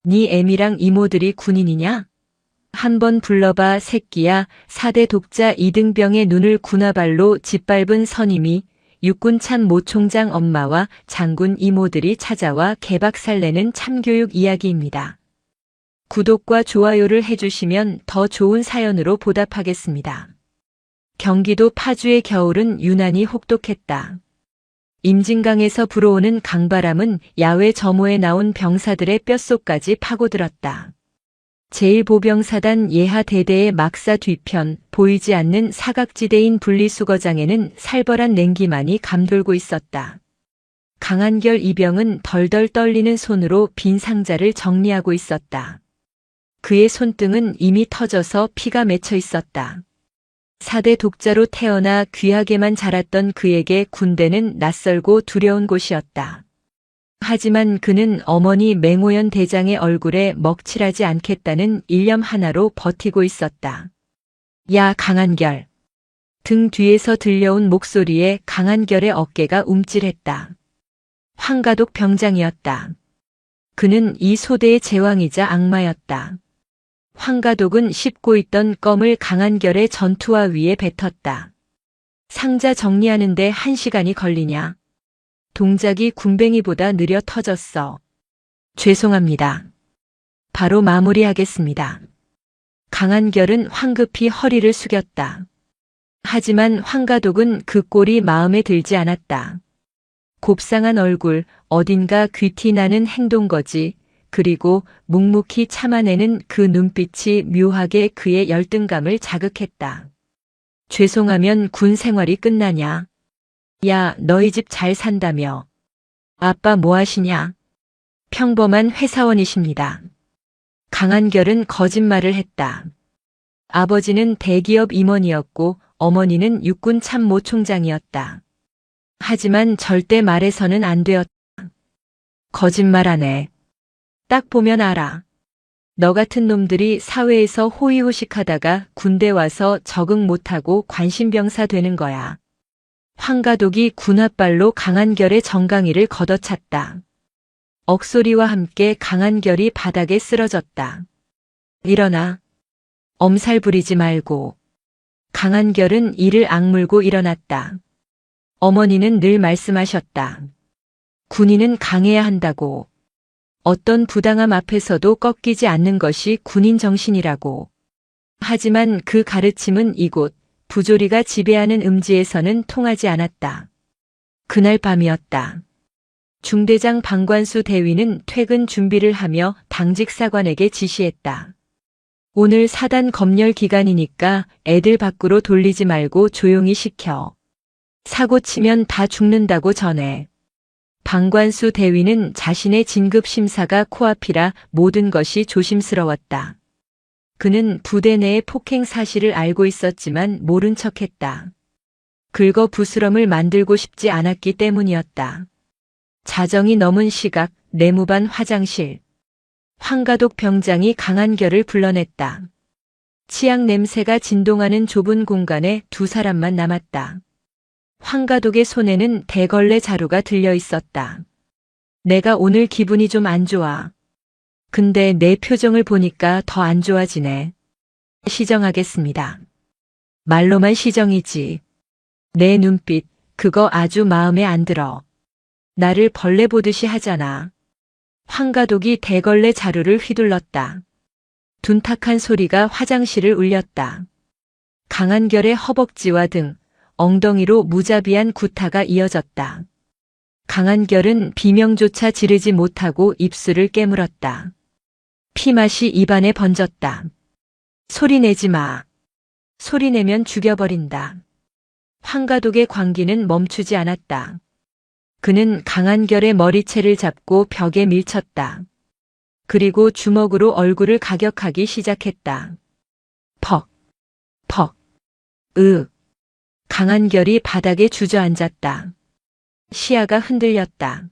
네 애미랑 이모들이 군인이냐? 한번 불러봐 새끼야. 4대 독자 이등병의 눈을 군화발로 짓밟은 선임이 육군 참모 총장 엄마와 장군 이모들이 찾아와 개박살내는 참교육 이야기입니다. 구독과 좋아요를 해주시면 더 좋은 사연으로 보답하겠습니다. 경기도 파주의 겨울은 유난히 혹독했다. 임진강에서 불어오는 강바람은 야외 점호에 나온 병사들의 뼛속까지 파고들었다. 제1보병사단 예하 대대의 막사 뒤편 보이지 않는 사각지대인 분리수거장에는 살벌한 냉기만이 감돌고 있었다. 강한결 이병은 덜덜 떨리는 손으로 빈 상자를 정리하고 있었다. 그의 손등은 이미 터져서 피가 맺혀 있었다. 4대 독자로 태어나 귀하게만 자랐던 그에게 군대는 낯설고 두려운 곳이었다. 하지만 그는 어머니 맹호연 대장의 얼굴에 먹칠하지 않겠다는 일념 하나로 버티고 있었다. 야 강한결. 등 뒤에서 들려온 목소리에 강한결의 어깨가 움찔했다. 황가독 병장이었다. 그는 이 소대의 제왕이자 악마였다. 황가독은 씹고 있던 껌을 강한결의 전투화 위에 뱉었다. 상자 정리하는데 1시간이 걸리냐? 동작이 군뱅이보다 느려 터졌어. 죄송합니다. 바로 마무리하겠습니다. 강한결은 황급히 허리를 숙였다. 하지만 황가독은 그 꼴이 마음에 들지 않았다. 곱상한 얼굴, 어딘가 귀티 나는 행동거지, 그리고 묵묵히 참아내는 그 눈빛이 묘하게 그의 열등감을 자극했다. 죄송하면 군 생활이 끝나냐? 야, 너희 집 잘 산다며. 아빠 뭐 하시냐? 평범한 회사원이십니다. 강한결은 거짓말을 했다. 아버지는 대기업 임원이었고 어머니는 육군 참모 총장이었다. 하지만 절대 말해서는 안 되었다. 거짓말하네. 딱 보면 알아. 너 같은 놈들이 사회에서 호의호식하다가 군대 와서 적응 못하고 관심병사 되는 거야. 황가독이 군홧발로 강한결의 정강이를 걷어찼다. 억소리와 함께 강한결이 바닥에 쓰러졌다. 일어나. 엄살 부리지 말고. 강한결은 이를 악물고 일어났다. 어머니는 늘 말씀하셨다. 군인은 강해야 한다고. 어떤 부당함 앞에서도 꺾이지 않는 것이 군인 정신이라고. 하지만 그 가르침은 이곳 부조리가 지배하는 음지에서는 통하지 않았다. 그날 밤이었다. 중대장 방관수 대위는 퇴근 준비를 하며 당직 사관에게 지시했다. 오늘 사단 검열 기간이니까 애들 밖으로 돌리지 말고 조용히 시켜. 사고 치면 다 죽는다고 전해. 방관수 대위는 자신의 진급 심사가 코앞이라 모든 것이 조심스러웠다. 그는 부대 내의 폭행 사실을 알고 있었지만 모른 척했다. 긁어 부스럼을 만들고 싶지 않았기 때문이었다. 자정이 넘은 시각 내무반 화장실. 황가독 병장이 강한결을 불러냈다. 치약 냄새가 진동하는 좁은 공간에 두 사람만 남았다. 황가독의 손에는 대걸레 자루가 들려 있었다. 내가 오늘 기분이 좀 안 좋아. 근데 내 표정을 보니까 더 안 좋아지네. 시정하겠습니다. 말로만 시정이지. 내 눈빛, 그거 아주 마음에 안 들어. 나를 벌레 보듯이 하잖아. 황가독이 대걸레 자루를 휘둘렀다. 둔탁한 소리가 화장실을 울렸다. 강한결의 허벅지와 등, 엉덩이로 무자비한 구타가 이어졌다. 강한결은 비명조차 지르지 못하고 입술을 깨물었다. 피맛이 입안에 번졌다. 소리내지 마. 소리내면 죽여버린다. 황가독의 광기는 멈추지 않았다. 그는 강한결의 머리채를 잡고 벽에 밀쳤다. 그리고 주먹으로 얼굴을 가격하기 시작했다. 퍽, 퍽, 강한결이 바닥에 주저앉았다. 시야가 흔들렸다.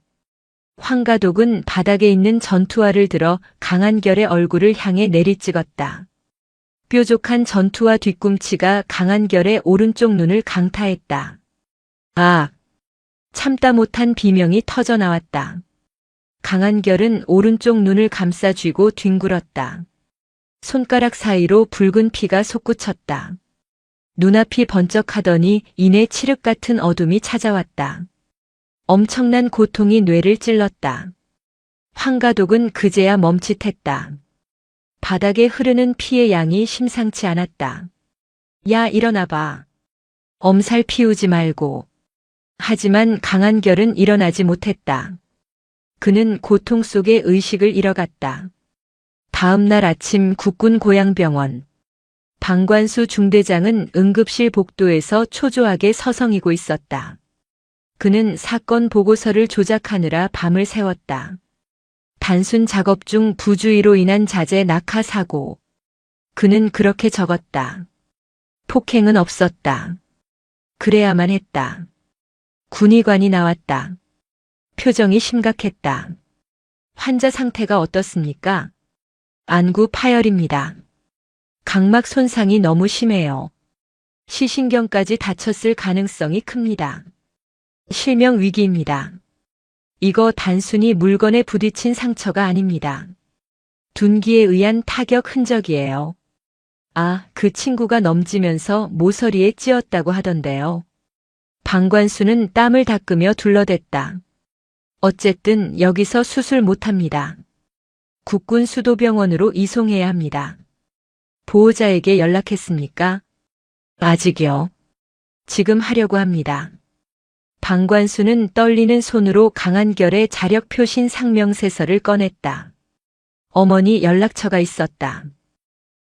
황가독은 바닥에 있는 전투화를 들어 강한결의 얼굴을 향해 내리찍었다. 뾰족한 전투화 뒤꿈치가 강한결의 오른쪽 눈을 강타했다. 아! 참다 못한 비명이 터져나왔다. 강한결은 오른쪽 눈을 감싸 쥐고 뒹굴었다. 손가락 사이로 붉은 피가 솟구쳤다. 눈앞이 번쩍하더니 이내 칠흑 같은 어둠이 찾아왔다. 엄청난 고통이 뇌를 찔렀다. 황가독은 그제야 멈칫했다. 바닥에 흐르는 피의 양이 심상치 않았다. 야, 일어나봐. 엄살 피우지 말고. 하지만 강한결은 일어나지 못했다. 그는 고통 속에 의식을 잃어갔다. 다음 날 아침 국군 고양병원. 방관수 중대장은 응급실 복도에서 초조하게 서성이고 있었다. 그는 사건 보고서를 조작하느라 밤을 새웠다. 단순 작업 중 부주의로 인한 자재 낙하 사고. 그는 그렇게 적었다. 폭행은 없었다. 그래야만 했다. 군의관이 나왔다. 표정이 심각했다. 환자 상태가 어떻습니까? 안구 파열입니다. 각막 손상이 너무 심해요. 시신경까지 다쳤을 가능성이 큽니다. 실명 위기입니다. 이거 단순히 물건에 부딪힌 상처가 아닙니다. 둔기에 의한 타격 흔적이에요. 아, 그 친구가 넘지면서 모서리에 찧었다고 하던데요. 방관수는 땀을 닦으며 둘러댔다. 어쨌든 여기서 수술 못합니다. 국군 수도병원으로 이송해야 합니다. 보호자에게 연락했습니까? 아직이요. 지금 하려고 합니다. 방관수는 떨리는 손으로 강한결의 자력 표신 상명세서를 꺼냈다. 어머니 연락처가 있었다.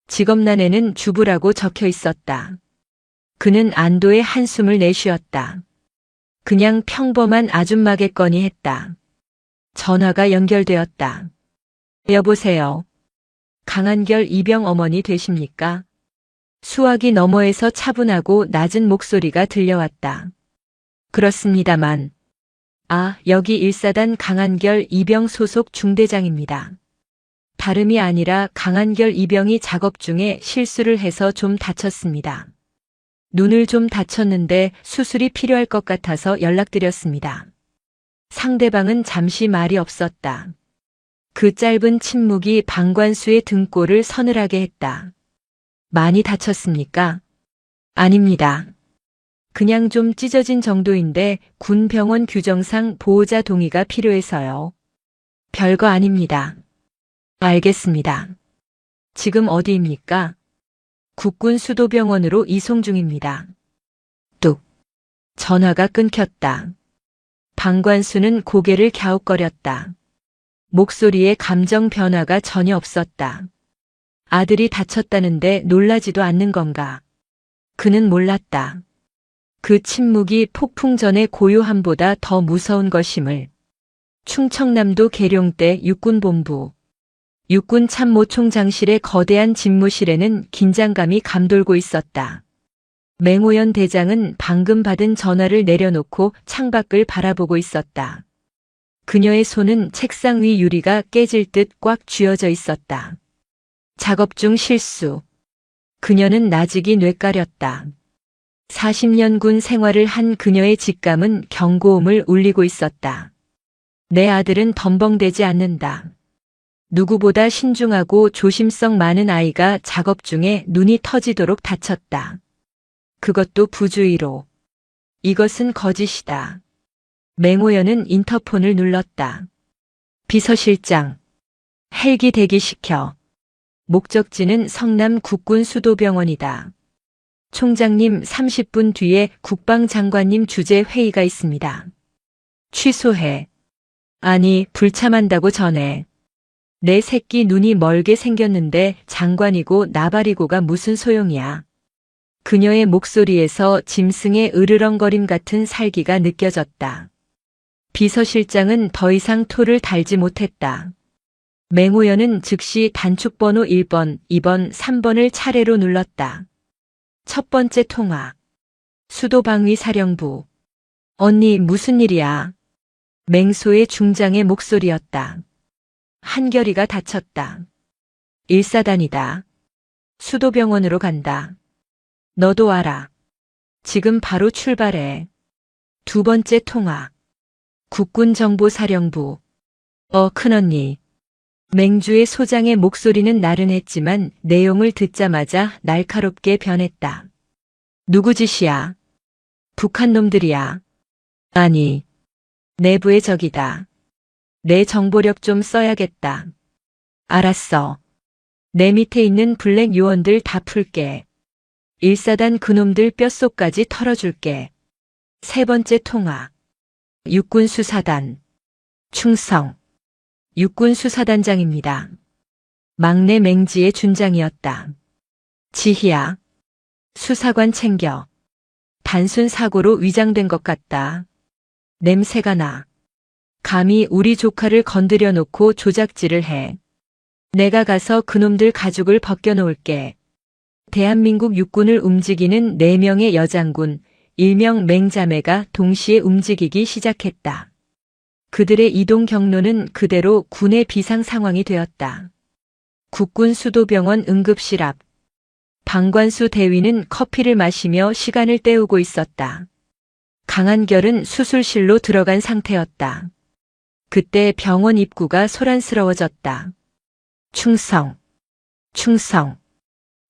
직업란에는 주부라고 적혀 있었다. 그는 안도의 한숨을 내쉬었다. 그냥 평범한 아줌마겠거니 했다. 전화가 연결되었다. 여보세요. 강한결 이병 어머니 되십니까? 수화기 너머에서 차분하고 낮은 목소리가 들려왔다. 그렇습니다만. 아, 여기 1사단 강한결 이병 소속 중대장입니다. 다름이 아니라 강한결 이병이 작업 중에 실수를 해서 좀 다쳤습니다. 눈을 좀 다쳤는데 수술이 필요할 것 같아서 연락드렸습니다. 상대방은 잠시 말이 없었다. 그 짧은 침묵이 방관수의 등골을 서늘하게 했다. 많이 다쳤습니까? 아닙니다. 그냥 좀 찢어진 정도인데 군 병원 규정상 보호자 동의가 필요해서요. 별거 아닙니다. 알겠습니다. 지금 어디입니까? 국군 수도병원으로 이송 중입니다. 뚝. 전화가 끊겼다. 방관수는 고개를 갸웃거렸다. 목소리에 감정 변화가 전혀 없었다. 아들이 다쳤다는데 놀라지도 않는 건가? 그는 몰랐다. 그 침묵이 폭풍 전의 고요함보다 더 무서운 것임을. 충청남도 계룡대 육군본부. 육군 참모총장실의 거대한 집무실에는 긴장감이 감돌고 있었다. 맹호연 대장은 방금 받은 전화를 내려놓고 창밖을 바라보고 있었다. 그녀의 손은 책상 위 유리가 깨질 듯 꽉 쥐어져 있었다. 작업 중 실수. 그녀는 나직이 뇌까렸다. 40년 군 생활을 한 그녀의 직감은 경고음을 울리고 있었다. 내 아들은 덤벙대지 않는다. 누구보다 신중하고 조심성 많은 아이가 작업 중에 눈이 터지도록 다쳤다. 그것도 부주의로. 이것은 거짓이다. 맹호연은 인터폰을 눌렀다. 비서실장. 헬기 대기시켜. 목적지는 성남 국군 수도병원이다. 총장님 30분 뒤에 국방장관님 주재 회의가 있습니다. 취소해. 아니, 불참한다고 전해. 내 새끼 눈이 멀게 생겼는데 장관이고 나발이고가 무슨 소용이야. 그녀의 목소리에서 짐승의 으르렁거림 같은 살기가 느껴졌다. 비서실장은 더 이상 토를 달지 못했다. 맹호연은 즉시 단축번호 1번, 2번, 3번을 차례로 눌렀다. 첫 번째 통화. 수도방위사령부. 언니 무슨 일이야? 맹소의 중장의 목소리였다. 한결이가 다쳤다. 1사단이다. 수도병원으로 간다. 너도 와라. 지금 바로 출발해. 두 번째 통화. 국군정보사령부. 큰언니. 맹주의 소장의 목소리는 나른했지만 내용을 듣자마자 날카롭게 변했다. 누구 짓이야? 북한 놈들이야. 아니, 내부의 적이다. 내 정보력 좀 써야겠다. 알았어. 내 밑에 있는 블랙 요원들 다 풀게. 1사단 그놈들 뼛속까지 털어줄게. 세 번째 통화. 육군수사단. 충성. 육군수사단장입니다. 막내 맹지의 준장이었다. 지희야. 수사관 챙겨. 단순 사고로 위장된 것 같다. 냄새가 나. 감히 우리 조카를 건드려 놓고 조작질을 해. 내가 가서 그놈들 가죽을 벗겨놓을게. 대한민국 육군을 움직이는 4명의 여장군, 일명 맹자매가 동시에 움직이기 시작했다. 그들의 이동 경로는 그대로 군의 비상 상황이 되었다. 국군 수도병원 응급실 앞. 방관수 대위는 커피를 마시며 시간을 때우고 있었다. 강한결은 수술실로 들어간 상태였다. 그때 병원 입구가 소란스러워졌다. 충성, 충성.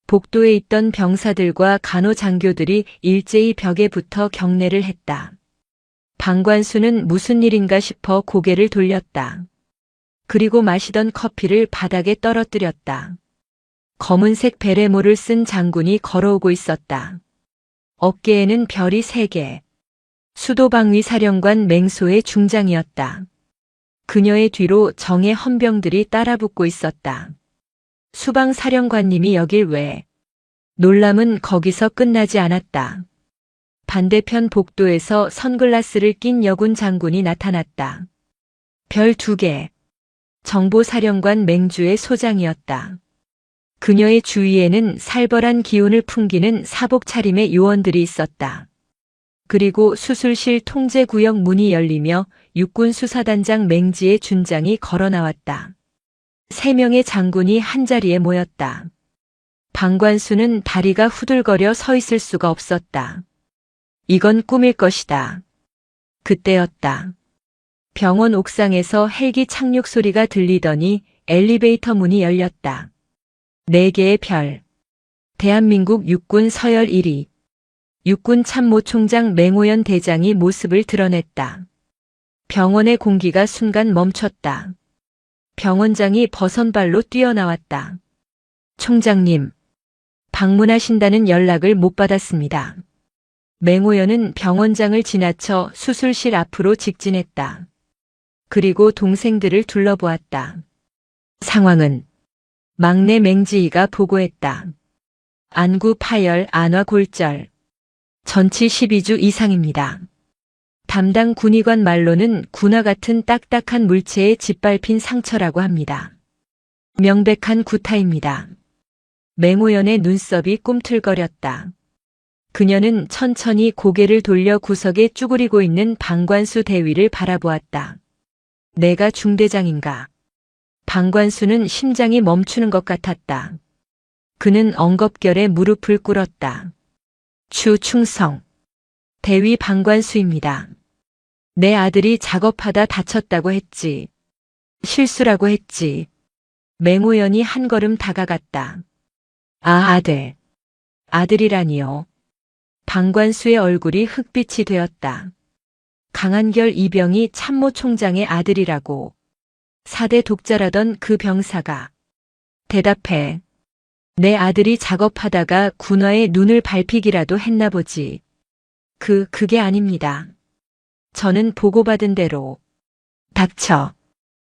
복도에 있던 병사들과 간호장교들이 일제히 벽에 붙어 경례를 했다. 방관수는 무슨 일인가 싶어 고개를 돌렸다. 그리고 마시던 커피를 바닥에 떨어뜨렸다. 검은색 베레모를 쓴 장군이 걸어오고 있었다. 어깨에는 별이 3개. 수도방위 사령관 맹소의 중장이었다. 그녀의 뒤로 정예 헌병들이 따라붙고 있었다. 수방사령관님이 여길 왜? 놀람은 거기서 끝나지 않았다. 반대편 복도에서 선글라스를 낀 여군 장군이 나타났다. 별 2개. 정보사령관 맹주의 소장이었다. 그녀의 주위에는 살벌한 기운을 풍기는 사복 차림의 요원들이 있었다. 그리고 수술실 통제구역 문이 열리며 육군수사단장 맹지의 준장이 걸어 나왔다. 3명의 장군이 한자리에 모였다. 방관수는 다리가 후들거려 서 있을 수가 없었다. 이건 꿈일 것이다. 그때였다. 병원 옥상에서 헬기 착륙 소리가 들리더니 엘리베이터 문이 열렸다. 4개의 별. 대한민국 육군 서열 1위. 육군 참모총장 맹오연 대장이 모습을 드러냈다. 병원의 공기가 순간 멈췄다. 병원장이 버선발로 뛰어나왔다. 총장님, 방문하신다는 연락을 못 받았습니다. 맹오연은 병원장을 지나쳐 수술실 앞으로 직진했다. 그리고 동생들을 둘러보았다. 상황은? 막내 맹지희가 보고했다. 안구 파열, 안화 골절. 전치 12주 이상입니다. 담당 군의관 말로는 군화 같은 딱딱한 물체에 짓밟힌 상처라고 합니다. 명백한 구타입니다. 맹오연의 눈썹이 꿈틀거렸다. 그녀는 천천히 고개를 돌려 구석에 쭈그리고 있는 방관수 대위를 바라보았다. 내가 중대장인가? 방관수는 심장이 멈추는 것 같았다. 그는 엉겁결에 무릎을 꿇었다. 충성. 대위 방관수입니다. 내 아들이 작업하다 다쳤다고 했지. 실수라고 했지. 맹오연이 한 걸음 다가갔다. 아들. 아들이라니요. 방관수의 얼굴이 흑빛이 되었다. 강한결 이병이 참모총장의 아들이라고. 4대 독자라던 그 병사가. 대답해. 내 아들이 작업하다가 군화에 눈을 밟히기라도 했나 보지. 그게 아닙니다. 저는 보고받은 대로. 닥쳐.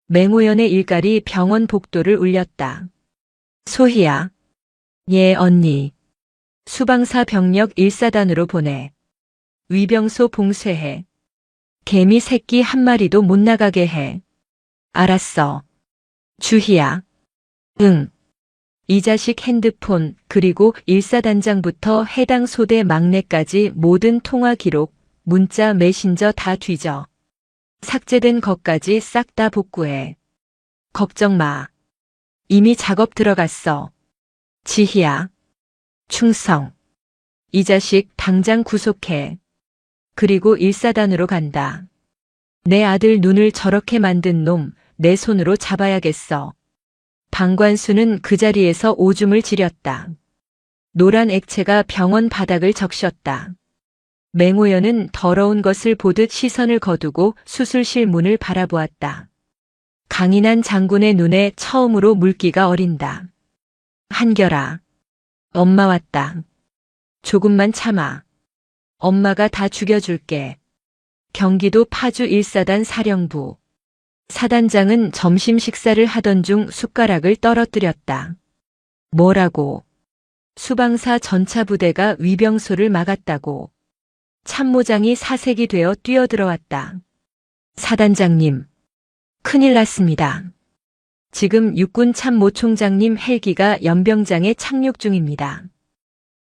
맹오연의 일갈이 병원 복도를 울렸다. 소희야. 예, 언니. 수방사 병력 1사단으로 보내. 위병소 봉쇄해. 개미 새끼 한 마리도 못 나가게 해. 알았어. 주희야. 응. 이 자식 핸드폰 그리고 1사단장부터 해당 소대 막내까지 모든 통화 기록, 문자, 메신저 다 뒤져. 삭제된 것까지 싹 다 복구해. 걱정 마. 이미 작업 들어갔어. 지희야. 충성. 이 자식 당장 구속해. 그리고 1사단으로 간다. 내 아들 눈을 저렇게 만든 놈 내 손으로 잡아야겠어. 방관수는 그 자리에서 오줌을 지렸다. 노란 액체가 병원 바닥을 적셨다. 맹호연은 더러운 것을 보듯 시선을 거두고 수술실 문을 바라보았다. 강인한 장군의 눈에 처음으로 물기가 어린다. 한결아. 엄마 왔다. 조금만 참아. 엄마가 다 죽여줄게. 경기도 파주 1사단 사령부. 사단장은 점심 식사를 하던 중 숟가락을 떨어뜨렸다. 뭐라고? 수방사 전차부대가 위병소를 막았다고. 참모장이 사색이 되어 뛰어들어왔다. 사단장님. 큰일 났습니다. 지금 육군 참모총장님 헬기가 연병장에 착륙 중입니다.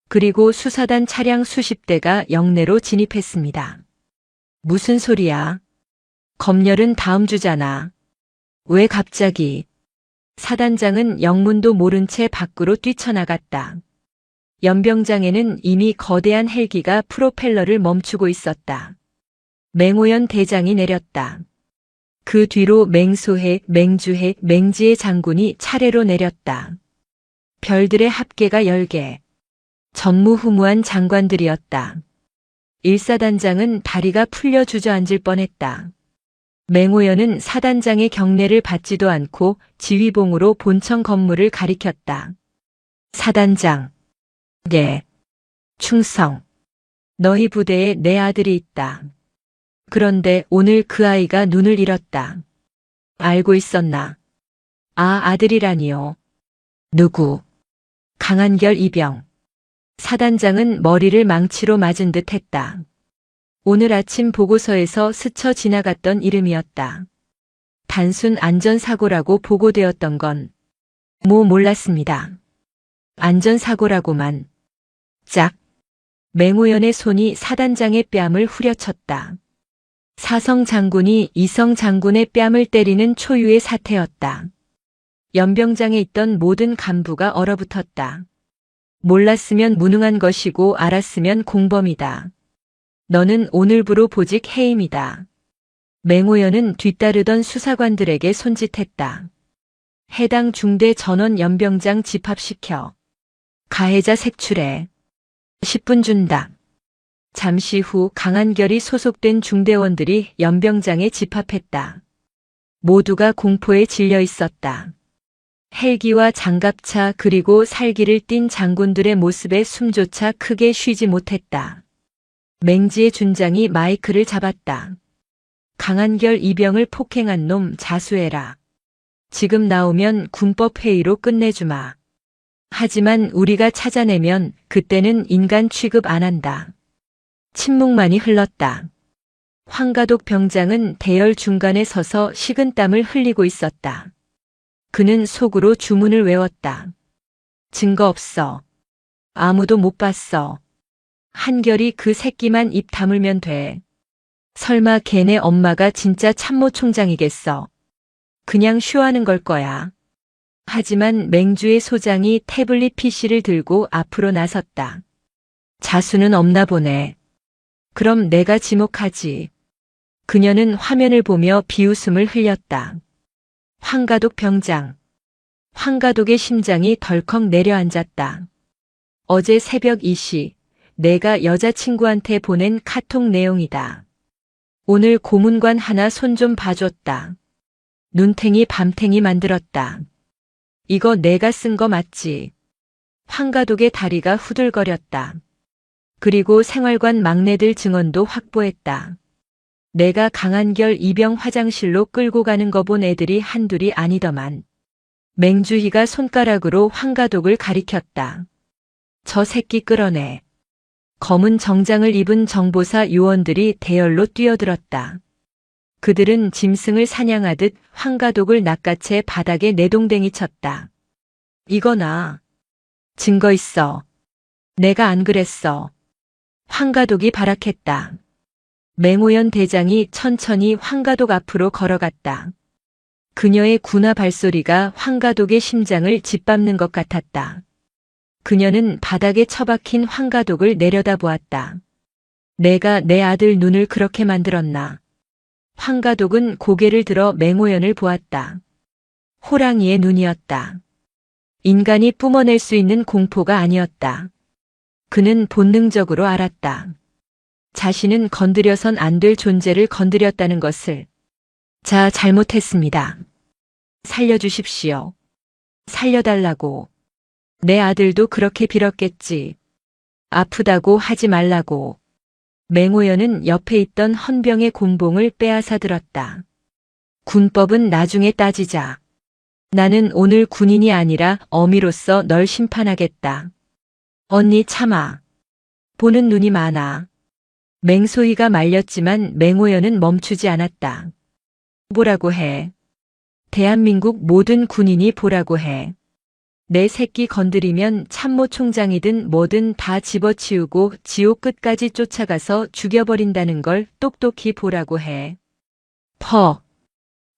그리고 수사단 차량 수십 대가 영내로 진입했습니다. 무슨 소리야? 검열은 다음 주잖아. 왜 갑자기? 사단장은 영문도 모른 채 밖으로 뛰쳐나갔다. 연병장에는 이미 거대한 헬기가 프로펠러를 멈추고 있었다. 맹호연 대장이 내렸다. 그 뒤로 맹소해, 맹주해, 맹지의 장군이 차례로 내렸다. 별들의 합계가 10개. 전무후무한 장관들이었다. 1사단장은 다리가 풀려 주저앉을 뻔했다. 맹호연은 사단장의 경례를 받지도 않고 지휘봉으로 본청 건물을 가리켰다. 사단장. 네. 충성. 너희 부대에 내 아들이 있다. 그런데 오늘 그 아이가 눈을 잃었다. 알고 있었나? 아들이라니요. 누구? 강한결 이병. 사단장은 머리를 망치로 맞은 듯 했다. 오늘 아침 보고서에서 스쳐 지나갔던 이름이었다. 단순 안전사고라고 보고되었던 건 몰랐습니다. 안전사고라고만. 짝. 맹호연의 손이 사단장의 뺨을 후려쳤다. 사성 장군이 이성 장군의 뺨을 때리는 초유의 사태였다. 연병장에 있던 모든 간부가 얼어붙었다. 몰랐으면 무능한 것이고 알았으면 공범이다. 너는 오늘부로 보직 해임이다. 맹호연은 뒤따르던 수사관들에게 손짓했다. 해당 중대 전원 연병장 집합시켜. 가해자 색출해. 10분 준다. 잠시 후 강한결이 소속된 중대원들이 연병장에 집합했다. 모두가 공포에 질려 있었다. 헬기와 장갑차 그리고 살기를 띤 장군들의 모습에 숨조차 크게 쉬지 못했다. 맹지의 준장이 마이크를 잡았다. 강한결 이병을 폭행한 놈 자수해라. 지금 나오면 군법회의로 끝내주마. 하지만 우리가 찾아내면 그때는 인간 취급 안 한다. 침묵만이 흘렀다. 황가독 병장은 대열 중간에 서서 식은땀을 흘리고 있었다. 그는 속으로 주문을 외웠다. 증거 없어. 아무도 못 봤어. 한결이 그 새끼만 입 다물면 돼. 설마 걔네 엄마가 진짜 참모총장이겠어. 그냥 쇼하는 걸 거야. 하지만 맹주의 소장이 태블릿 PC를 들고 앞으로 나섰다. 자수는 없나 보네. 그럼 내가 지목하지. 그녀는 화면을 보며 비웃음을 흘렸다. 황가독 병장. 황가독의 심장이 덜컥 내려앉았다. 어제 새벽 2시 내가 여자친구한테 보낸 카톡 내용이다. 오늘 고문관 하나 손 좀 봐줬다. 눈탱이 밤탱이 만들었다. 이거 내가 쓴 거 맞지? 황가독의 다리가 후들거렸다. 그리고 생활관 막내들 증언도 확보했다. 내가 강한결 이병 화장실로 끌고 가는 거 본 애들이 한둘이 아니더만. 맹주희가 손가락으로 황가독을 가리켰다. 저 새끼 끌어내. 검은 정장을 입은 정보사 요원들이 대열로 뛰어들었다. 그들은 짐승을 사냥하듯 황가독을 낚아채 바닥에 내동댕이 쳤다. 이거나. 증거 있어. 내가 안 그랬어. 황가독이 발악했다. 맹호연 대장이 천천히 황가독 앞으로 걸어갔다. 그녀의 군화 발소리가 황가독의 심장을 짓밟는 것 같았다. 그녀는 바닥에 처박힌 황가독을 내려다보았다. 내가 내 아들 눈을 그렇게 만들었나. 황가독은 고개를 들어 맹호연을 보았다. 호랑이의 눈이었다. 인간이 뿜어낼 수 있는 공포가 아니었다. 그는 본능적으로 알았다. 자신은 건드려선 안 될 존재를 건드렸다는 것을. 자, 잘못했습니다. 살려주십시오. 살려달라고. 내 아들도 그렇게 빌었겠지. 아프다고 하지 말라고. 맹호연은 옆에 있던 헌병의 곤봉을 빼앗아 들었다. 군법은 나중에 따지자. 나는 오늘 군인이 아니라 어미로서 널 심판하겠다. 언니 참아. 보는 눈이 많아. 맹소희가 말렸지만 맹호연은 멈추지 않았다. 보라고 해. 대한민국 모든 군인이 보라고 해. 내 새끼 건드리면 참모총장이든 뭐든 다 집어치우고 지옥 끝까지 쫓아가서 죽여버린다는 걸 똑똑히 보라고 해. 퍼.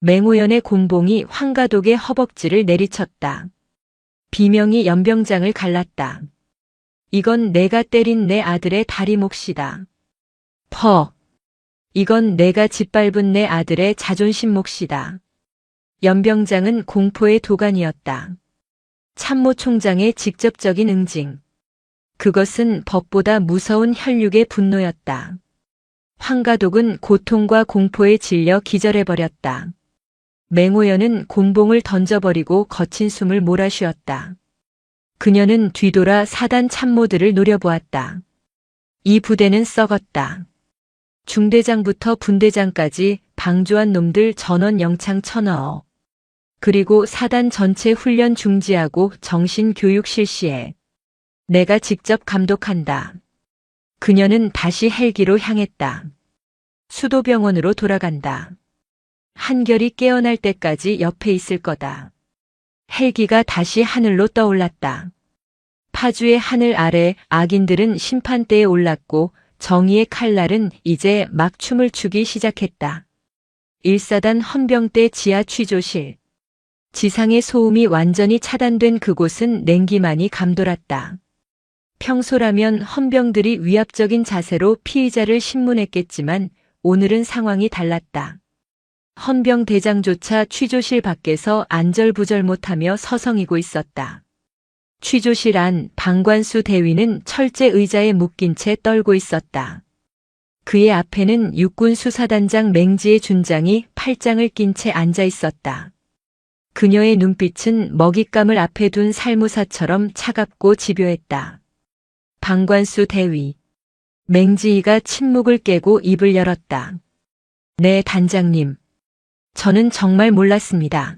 맹호연의 곤봉이 황가독의 허벅지를 내리쳤다. 비명이 연병장을 갈랐다. 이건 내가 때린 내 아들의 다리 몫이다. 퍼. 이건 내가 짓밟은 내 아들의 자존심 몫이다. 연병장은 공포의 도가니였다. 참모총장의 직접적인 응징. 그것은 법보다 무서운 혈육의 분노였다. 황가독은 고통과 공포에 질려 기절해버렸다. 맹호연은 곤봉을 던져버리고 거친 숨을 몰아쉬었다. 그녀는 뒤돌아 사단 참모들을 노려보았다. 이 부대는 썩었다. 중대장부터 분대장까지 방조한 놈들 전원 영창 쳐넣어. 그리고 사단 전체 훈련 중지하고 정신교육 실시해. 내가 직접 감독한다. 그녀는 다시 헬기로 향했다. 수도병원으로 돌아간다. 한결이 깨어날 때까지 옆에 있을 거다. 헬기가 다시 하늘로 떠올랐다. 파주의 하늘 아래 악인들은 심판대에 올랐고 정의의 칼날은 이제 막 춤을 추기 시작했다. 1사단 헌병대 지하 취조실. 지상의 소음이 완전히 차단된 그곳은 냉기만이 감돌았다. 평소라면 헌병들이 위압적인 자세로 피의자를 신문했겠지만 오늘은 상황이 달랐다. 헌병 대장조차 취조실 밖에서 안절부절 못하며 서성이고 있었다. 취조실 안 방관수 대위는 철제 의자에 묶인 채 떨고 있었다. 그의 앞에는 육군 수사단장 맹지의 준장이 팔짱을 낀 채 앉아 있었다. 그녀의 눈빛은 먹잇감을 앞에 둔 살무사처럼 차갑고 집요했다. 방관수 대위. 맹지희가 침묵을 깨고 입을 열었다. 네, 단장님. 저는 정말 몰랐습니다.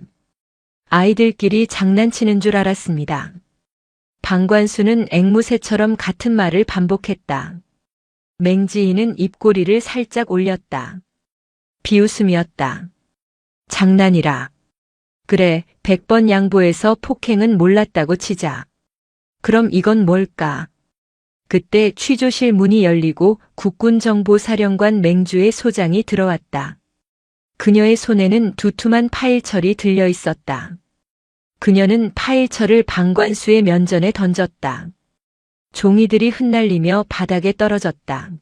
아이들끼리 장난치는 줄 알았습니다. 방관수는 앵무새처럼 같은 말을 반복했다. 맹지희는 입꼬리를 살짝 올렸다. 비웃음이었다. 장난이라. 그래, 100번 양보해서 폭행은 몰랐다고 치자. 그럼 이건 뭘까? 그때 취조실 문이 열리고 국군정보사령관 맹주의 소장이 들어왔다. 그녀의 손에는 두툼한 파일철이 들려 있었다. 그녀는 파일철을 방관수의 면전에 던졌다. 종이들이 흩날리며 바닥에 떨어졌다.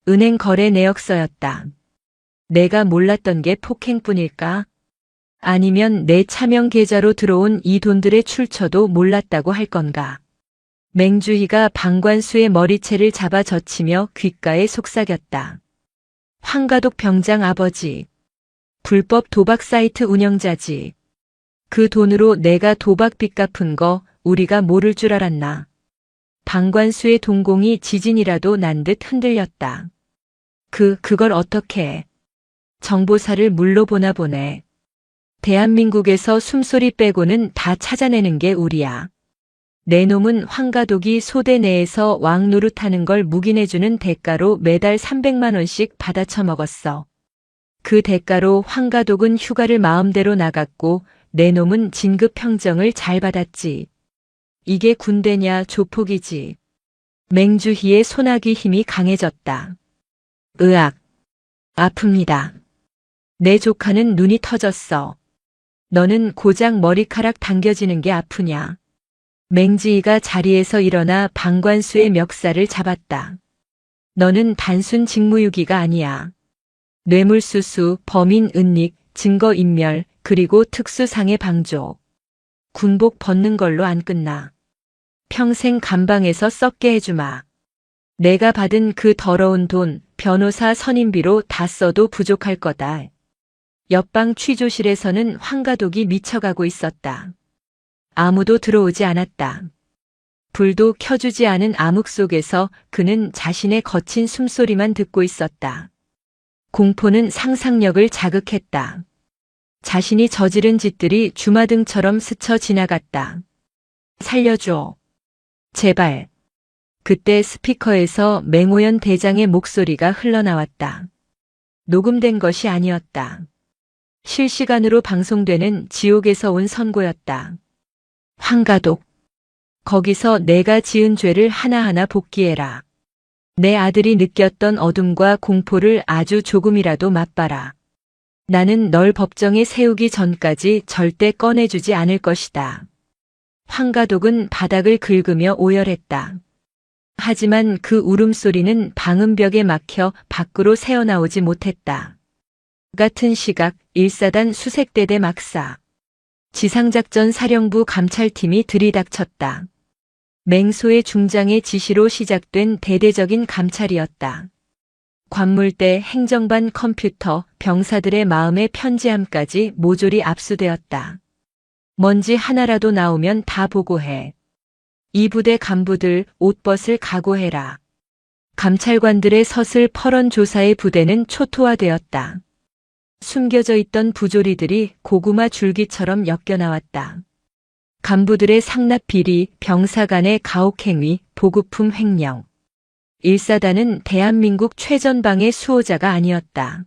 은행 거래 내역서였다. 내가 몰랐던 게 폭행뿐일까? 아니면 내 차명 계좌로 들어온 이 돈들의 출처도 몰랐다고 할 건가? 맹주희가 방관수의 머리채를 잡아 젖히며 귓가에 속삭였다. 황가독 병장 아버지. 불법 도박 사이트 운영자지. 그 돈으로 내가 도박빚 갚은 거 우리가 모를 줄 알았나. 방관수의 동공이 지진이라도 난 듯 흔들렸다. 그걸 어떻게 해? 정보사를 물로 보나 보네. 대한민국에서 숨소리 빼고는 다 찾아내는 게 우리야. 내 놈은 황가독이 소대 내에서 왕 노릇하는 걸 묵인해주는 대가로 매달 300만 원씩 받아 처먹었어. 그 대가로 황가독은 휴가를 마음대로 나갔고 내 놈은 진급 평정을 잘 받았지. 이게 군대냐 조폭이지. 맹주희의 소나기 힘이 강해졌다. 으악. 아픕니다. 내 조카는 눈이 터졌어. 너는 고작 머리카락 당겨지는 게 아프냐. 맹지희가 자리에서 일어나 방관수의 멱살을 잡았다. 너는 단순 직무유기가 아니야. 뇌물수수, 범인 은닉, 증거인멸, 그리고 특수상해 방조. 군복 벗는 걸로 안 끝나. 평생 감방에서 썩게 해주마. 내가 받은 그 더러운 돈, 변호사 선임비로 다 써도 부족할 거다. 옆방 취조실에서는 황가독이 미쳐가고 있었다. 아무도 들어오지 않았다. 불도 켜주지 않은 암흑 속에서 그는 자신의 거친 숨소리만 듣고 있었다. 공포는 상상력을 자극했다. 자신이 저지른 짓들이 주마등처럼 스쳐 지나갔다. 살려줘. 제발. 그때 스피커에서 맹호연 대장의 목소리가 흘러나왔다. 녹음된 것이 아니었다. 실시간으로 방송되는 지옥에서 온 선고였다. 황가독. 거기서 내가 지은 죄를 하나하나 복기해라. 내 아들이 느꼈던 어둠과 공포를 아주 조금이라도 맛봐라. 나는 널 법정에 세우기 전까지 절대 꺼내주지 않을 것이다. 황가독은 바닥을 긁으며 오열했다. 하지만 그 울음소리는 방음벽에 막혀 밖으로 새어나오지 못했다. 같은 시각 1사단 수색대대 막사. 지상작전 사령부 감찰팀이 들이닥쳤다. 맹소의 중장의 지시로 시작된 대대적인 감찰이었다. 관물대, 행정반 컴퓨터, 병사들의 마음의 편지함까지 모조리 압수되었다. 먼지 하나라도 나오면 다 보고해. 이 부대 간부들 옷 벗을 각오해라. 감찰관들의 서슬 퍼런 조사의 부대는 초토화되었다. 숨겨져 있던 부조리들이 고구마 줄기처럼 엮여나왔다. 간부들의 상납 비리, 병사 간의 가혹행위, 보급품 횡령. 1사단은 대한민국 최전방의 수호자가 아니었다.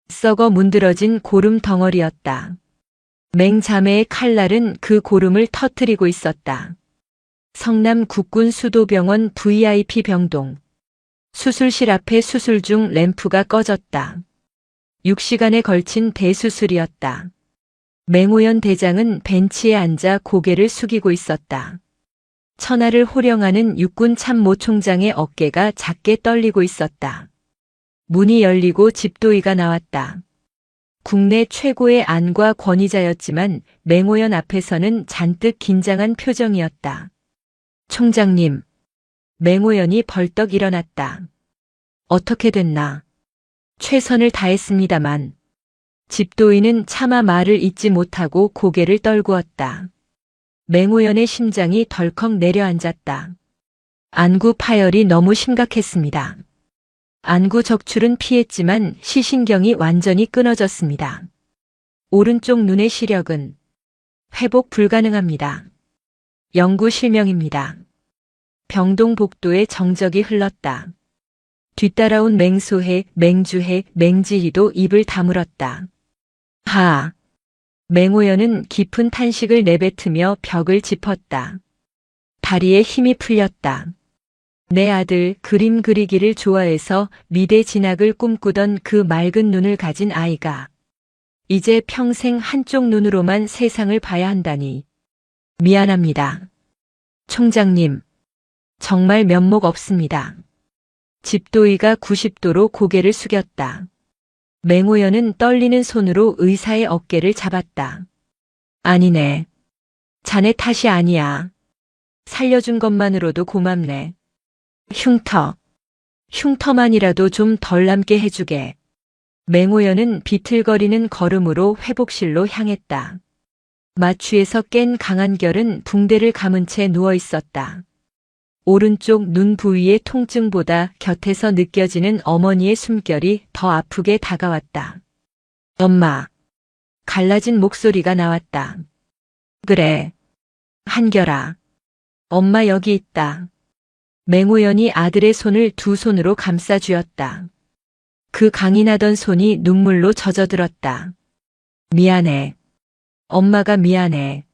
썩어 문드러진 고름 덩어리였다. 맹자매의 칼날은 그 고름을 터뜨리고 있었다. 성남 국군 수도병원 VIP 병동. 수술실 앞에 수술 중 램프가 꺼졌다. 6시간에 걸친 대수술이었다. 맹호연 대장은 벤치에 앉아 고개를 숙이고 있었다. 천하를 호령하는 육군 참모총장의 어깨가 작게 떨리고 있었다. 문이 열리고 집도의가 나왔다. 국내 최고의 안과 권위자였지만 맹호연 앞에서는 잔뜩 긴장한 표정이었다. 총장님. 맹호연이 벌떡 일어났다. 어떻게 됐나? 최선을 다했습니다만. 집도의는 차마 말을 잇지 못하고 고개를 떨구었다. 맹호연의 심장이 덜컥 내려앉았다. 안구 파열이 너무 심각했습니다. 안구 적출은 피했지만 시신경이 완전히 끊어졌습니다. 오른쪽 눈의 시력은 회복 불가능합니다. 영구 실명입니다. 병동 복도에 정적이 흘렀다. 뒤따라온 맹소해, 맹주해, 맹지희도 입을 다물었다. 하. 맹호연은 깊은 탄식을 내뱉으며 벽을 짚었다. 다리에 힘이 풀렸다. 내 아들 그림 그리기를 좋아해서 미대 진학을 꿈꾸던 그 맑은 눈을 가진 아이가 이제 평생 한쪽 눈으로만 세상을 봐야 한다니. 미안합니다. 총장님. 정말 면목 없습니다. 집도의가 90도로 고개를 숙였다. 맹호연은 떨리는 손으로 의사의 어깨를 잡았다. 아니네. 자네 탓이 아니야. 살려준 것만으로도 고맙네. 흉터. 흉터만이라도 좀 덜 남게 해주게. 맹호연은 비틀거리는 걸음으로 회복실로 향했다. 마취에서 깬 강한결은 붕대를 감은 채 누워 있었다. 오른쪽 눈 부위의 통증보다 곁에서 느껴지는 어머니의 숨결이 더 아프게 다가왔다. 엄마. 갈라진 목소리가 나왔다. 그래. 한결아. 엄마 여기 있다. 맹호연이 아들의 손을 두 손으로 감싸 쥐었다. 그 강인하던 손이 눈물로 젖어들었다. 미안해. 엄마가 미안해.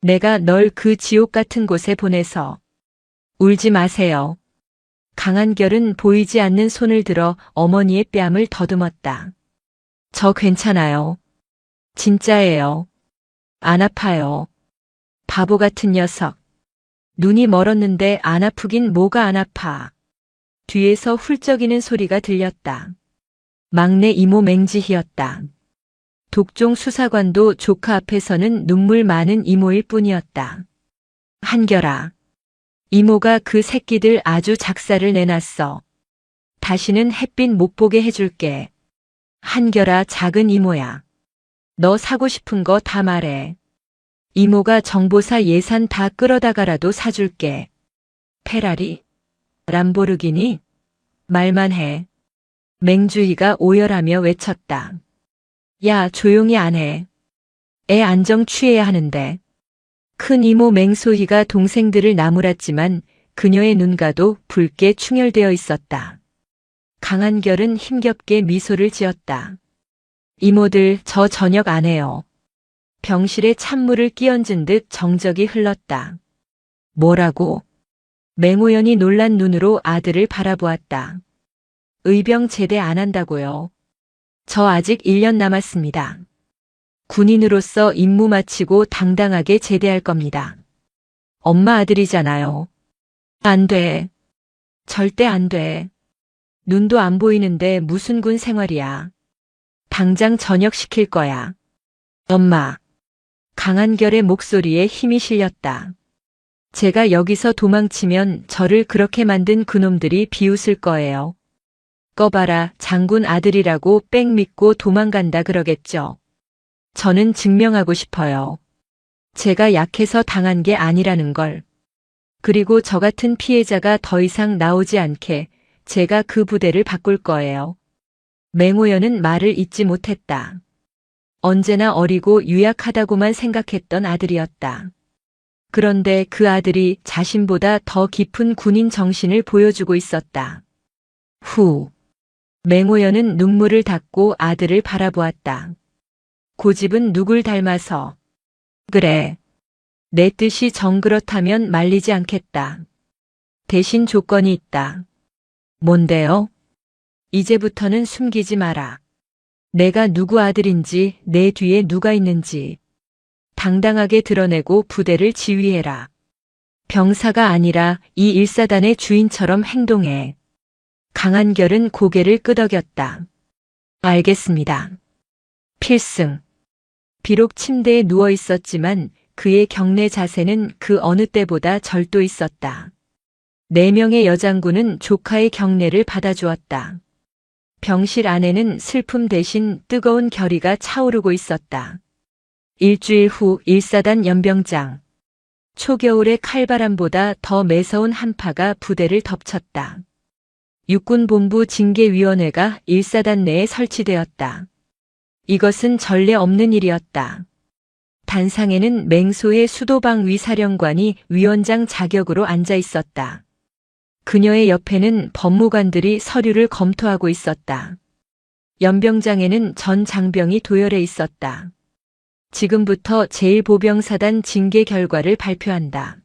내가 널 그 지옥 같은 곳에 보내서. 울지 마세요. 강한결은 보이지 않는 손을 들어 어머니의 뺨을 더듬었다. 저 괜찮아요. 진짜예요. 안 아파요. 바보 같은 녀석. 눈이 멀었는데 안 아프긴 뭐가 안 아파. 뒤에서 훌쩍이는 소리가 들렸다. 막내 이모 맹지희였다. 독종 수사관도 조카 앞에서는 눈물 많은 이모일 뿐이었다. 한결아. 이모가 그 새끼들 아주 작사를 내놨어. 다시는 햇빛 못 보게 해줄게. 한결아 작은 이모야. 너 사고 싶은 거 다 말해. 이모가 정보사 예산 다 끌어다가라도 사줄게. 페라리? 람보르기니? 말만 해. 맹주희가 오열하며 외쳤다. 야, 조용히 안 해. 애 안정 취해야 하는데. 큰 이모 맹소희가 동생들을 나무랐지만 그녀의 눈가도 붉게 충혈되어 있었다. 강한결은 힘겹게 미소를 지었다. 이모들 저 저녁 안 해요. 병실에 찬물을 끼얹은 듯 정적이 흘렀다. 뭐라고? 맹호연이 놀란 눈으로 아들을 바라보았다. 의병 제대 안 한다고요. 저 아직 1년 남았습니다. 군인으로서 임무 마치고 당당하게 제대할 겁니다. 엄마 아들이잖아요. 안 돼. 절대 안 돼. 눈도 안 보이는데 무슨 군 생활이야. 당장 저녁 시킬 거야. 엄마. 강한결의 목소리에 힘이 실렸다. 제가 여기서 도망치면 저를 그렇게 만든 그놈들이 비웃을 거예요. 꺼봐라, 장군 아들이라고 빽 믿고 도망간다 그러겠죠. 저는 증명하고 싶어요. 제가 약해서 당한 게 아니라는 걸. 그리고 저 같은 피해자가 더 이상 나오지 않게 제가 그 부대를 바꿀 거예요. 맹호연은 말을 잇지 못했다. 언제나 어리고 유약하다고만 생각했던 아들이었다. 그런데 그 아들이 자신보다 더 깊은 군인 정신을 보여주고 있었다. 후. 맹호연은 눈물을 닦고 아들을 바라보았다. 고집은 누굴 닮아서. 그래. 내 뜻이 정그렇다면 말리지 않겠다. 대신 조건이 있다. 뭔데요? 이제부터는 숨기지 마라. 내가 누구 아들인지, 내 뒤에 누가 있는지 당당하게 드러내고 부대를 지휘해라. 병사가 아니라 이 일사단의 주인처럼 행동해. 강한결은 고개를 끄덕였다. 알겠습니다. 필승. 비록 침대에 누워 있었지만 그의 경내 자세는 그 어느 때보다 절도 있었다. 4명의 여장군은 조카의 경례를 받아주었다. 병실 안에는 슬픔 대신 뜨거운 결의가 차오르고 있었다. 일주일 후 일사단 연병장. 초겨울의 칼바람보다 더 매서운 한파가 부대를 덮쳤다. 육군본부 징계위원회가 일사단 내에 설치되었다. 이것은 전례 없는 일이었다. 단상에는 맹소의 수도방 위사령관이 위원장 자격으로 앉아 있었다. 그녀의 옆에는 법무관들이 서류를 검토하고 있었다. 연병장에는 전 장병이 도열해 있었다. 지금부터 제1보병사단 징계 결과를 발표한다.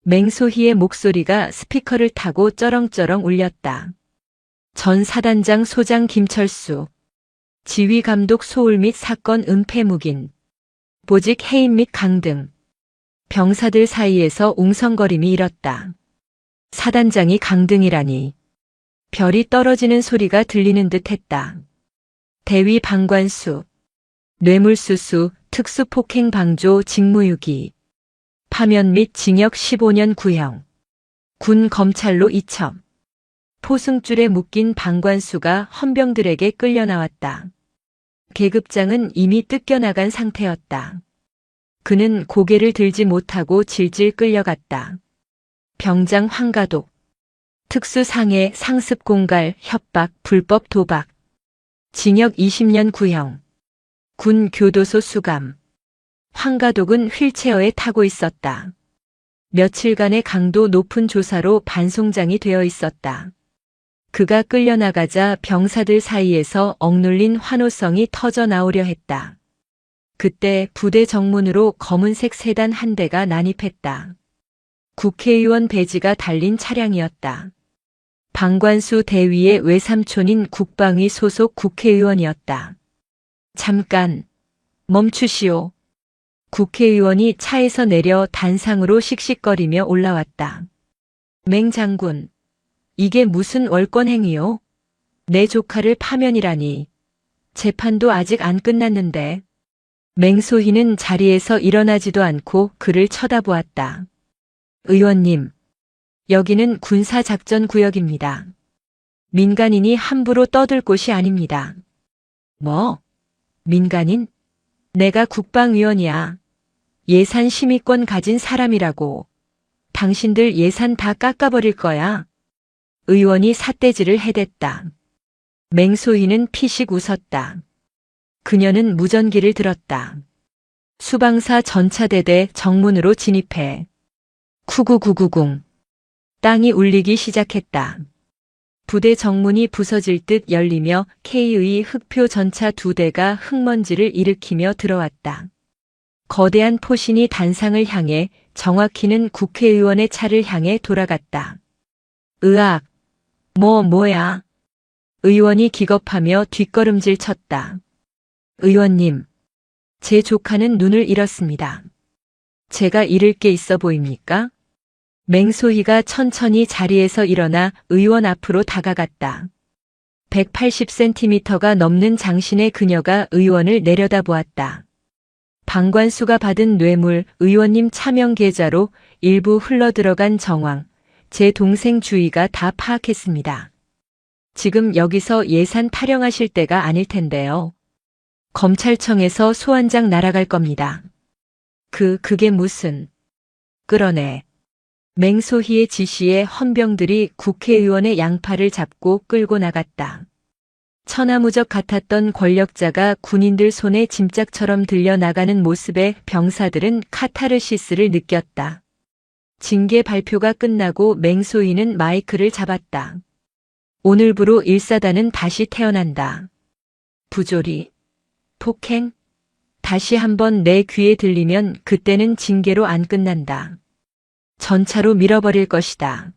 맹소희의 목소리가 스피커를 타고 쩌렁쩌렁 울렸다. 전 사단장 소장 김철수, 지휘감독 소울 및 사건 은폐 묵인, 보직 해임 및 강등. 병사들 사이에서 웅성거림이 일었다. 사단장이 강등이라니. 별이 떨어지는 소리가 들리는 듯 했다. 대위 방관수, 뇌물수수, 특수폭행 방조 직무유기, 파면 및 징역 15년 구형, 군 검찰로 이첩. 포승줄에 묶인 방관수가 헌병들에게 끌려나왔다. 계급장은 이미 뜯겨나간 상태였다. 그는 고개를 들지 못하고 질질 끌려갔다. 병장 황가독. 특수상해 상습 공갈, 협박, 불법 도박. 징역 20년 구형. 군 교도소 수감. 황가독은 휠체어에 타고 있었다. 며칠간의 강도 높은 조사로 반송장이 되어 있었다. 그가 끌려나가자 병사들 사이에서 억눌린 환호성이 터져 나오려 했다. 그때 부대 정문으로 검은색 세단 한 대가 난입했다. 국회의원 배지가 달린 차량이었다. 방관수 대위의 외삼촌인 국방위 소속 국회의원이었다. 잠깐, 멈추시오. 국회의원이 차에서 내려 단상으로 씩씩거리며 올라왔다. 맹 장군, 이게 무슨 월권행위요? 내 조카를 파면이라니. 재판도 아직 안 끝났는데. 맹소희는 자리에서 일어나지도 않고 그를 쳐다보았다. 의원님, 여기는 군사작전구역입니다. 민간인이 함부로 떠들 곳이 아닙니다. 뭐? 민간인? 내가 국방위원이야. 예산 심의권 가진 사람이라고. 당신들 예산 다 깎아버릴 거야. 의원이 삿대질을 해댔다. 맹소희는 피식 웃었다. 그녀는 무전기를 들었다. 수방사 전차대대 정문으로 진입해. 쿠구구구궁. 땅이 울리기 시작했다. 부대 정문이 부서질 듯 열리며 K의 흑표 전차 2대가 흙먼지를 일으키며 들어왔다. 거대한 포신이 단상을 향해, 정확히는 국회의원의 차를 향해 돌아갔다. 으악! 뭐야? 의원이 기겁하며 뒷걸음질 쳤다. 의원님, 제 조카는 눈을 잃었습니다. 제가 잃을 게 있어 보입니까? 맹소희가 천천히 자리에서 일어나 의원 앞으로 다가갔다. 180cm가 넘는 장신의 그녀가 의원을 내려다보았다. 방관수가 받은 뇌물, 의원님 차명 계좌로 일부 흘러들어간 정황, 제 동생 주희가 다 파악했습니다. 지금 여기서 예산 타령하실 때가 아닐 텐데요. 검찰청에서 소환장 날아갈 겁니다. 그게 무슨... 끌어내. 맹소희의 지시에 헌병들이 국회의원의 양팔을 잡고 끌고 나갔다. 천하무적 같았던 권력자가 군인들 손에 짐짝처럼 들려 나가는 모습에 병사들은 카타르시스를 느꼈다. 징계 발표가 끝나고 맹소희는 마이크를 잡았다. 오늘부로 1사단은 다시 태어난다. 부조리, 폭행, 다시 한번 내 귀에 들리면 그때는 징계로 안 끝난다. 전차로 밀어버릴 것이다.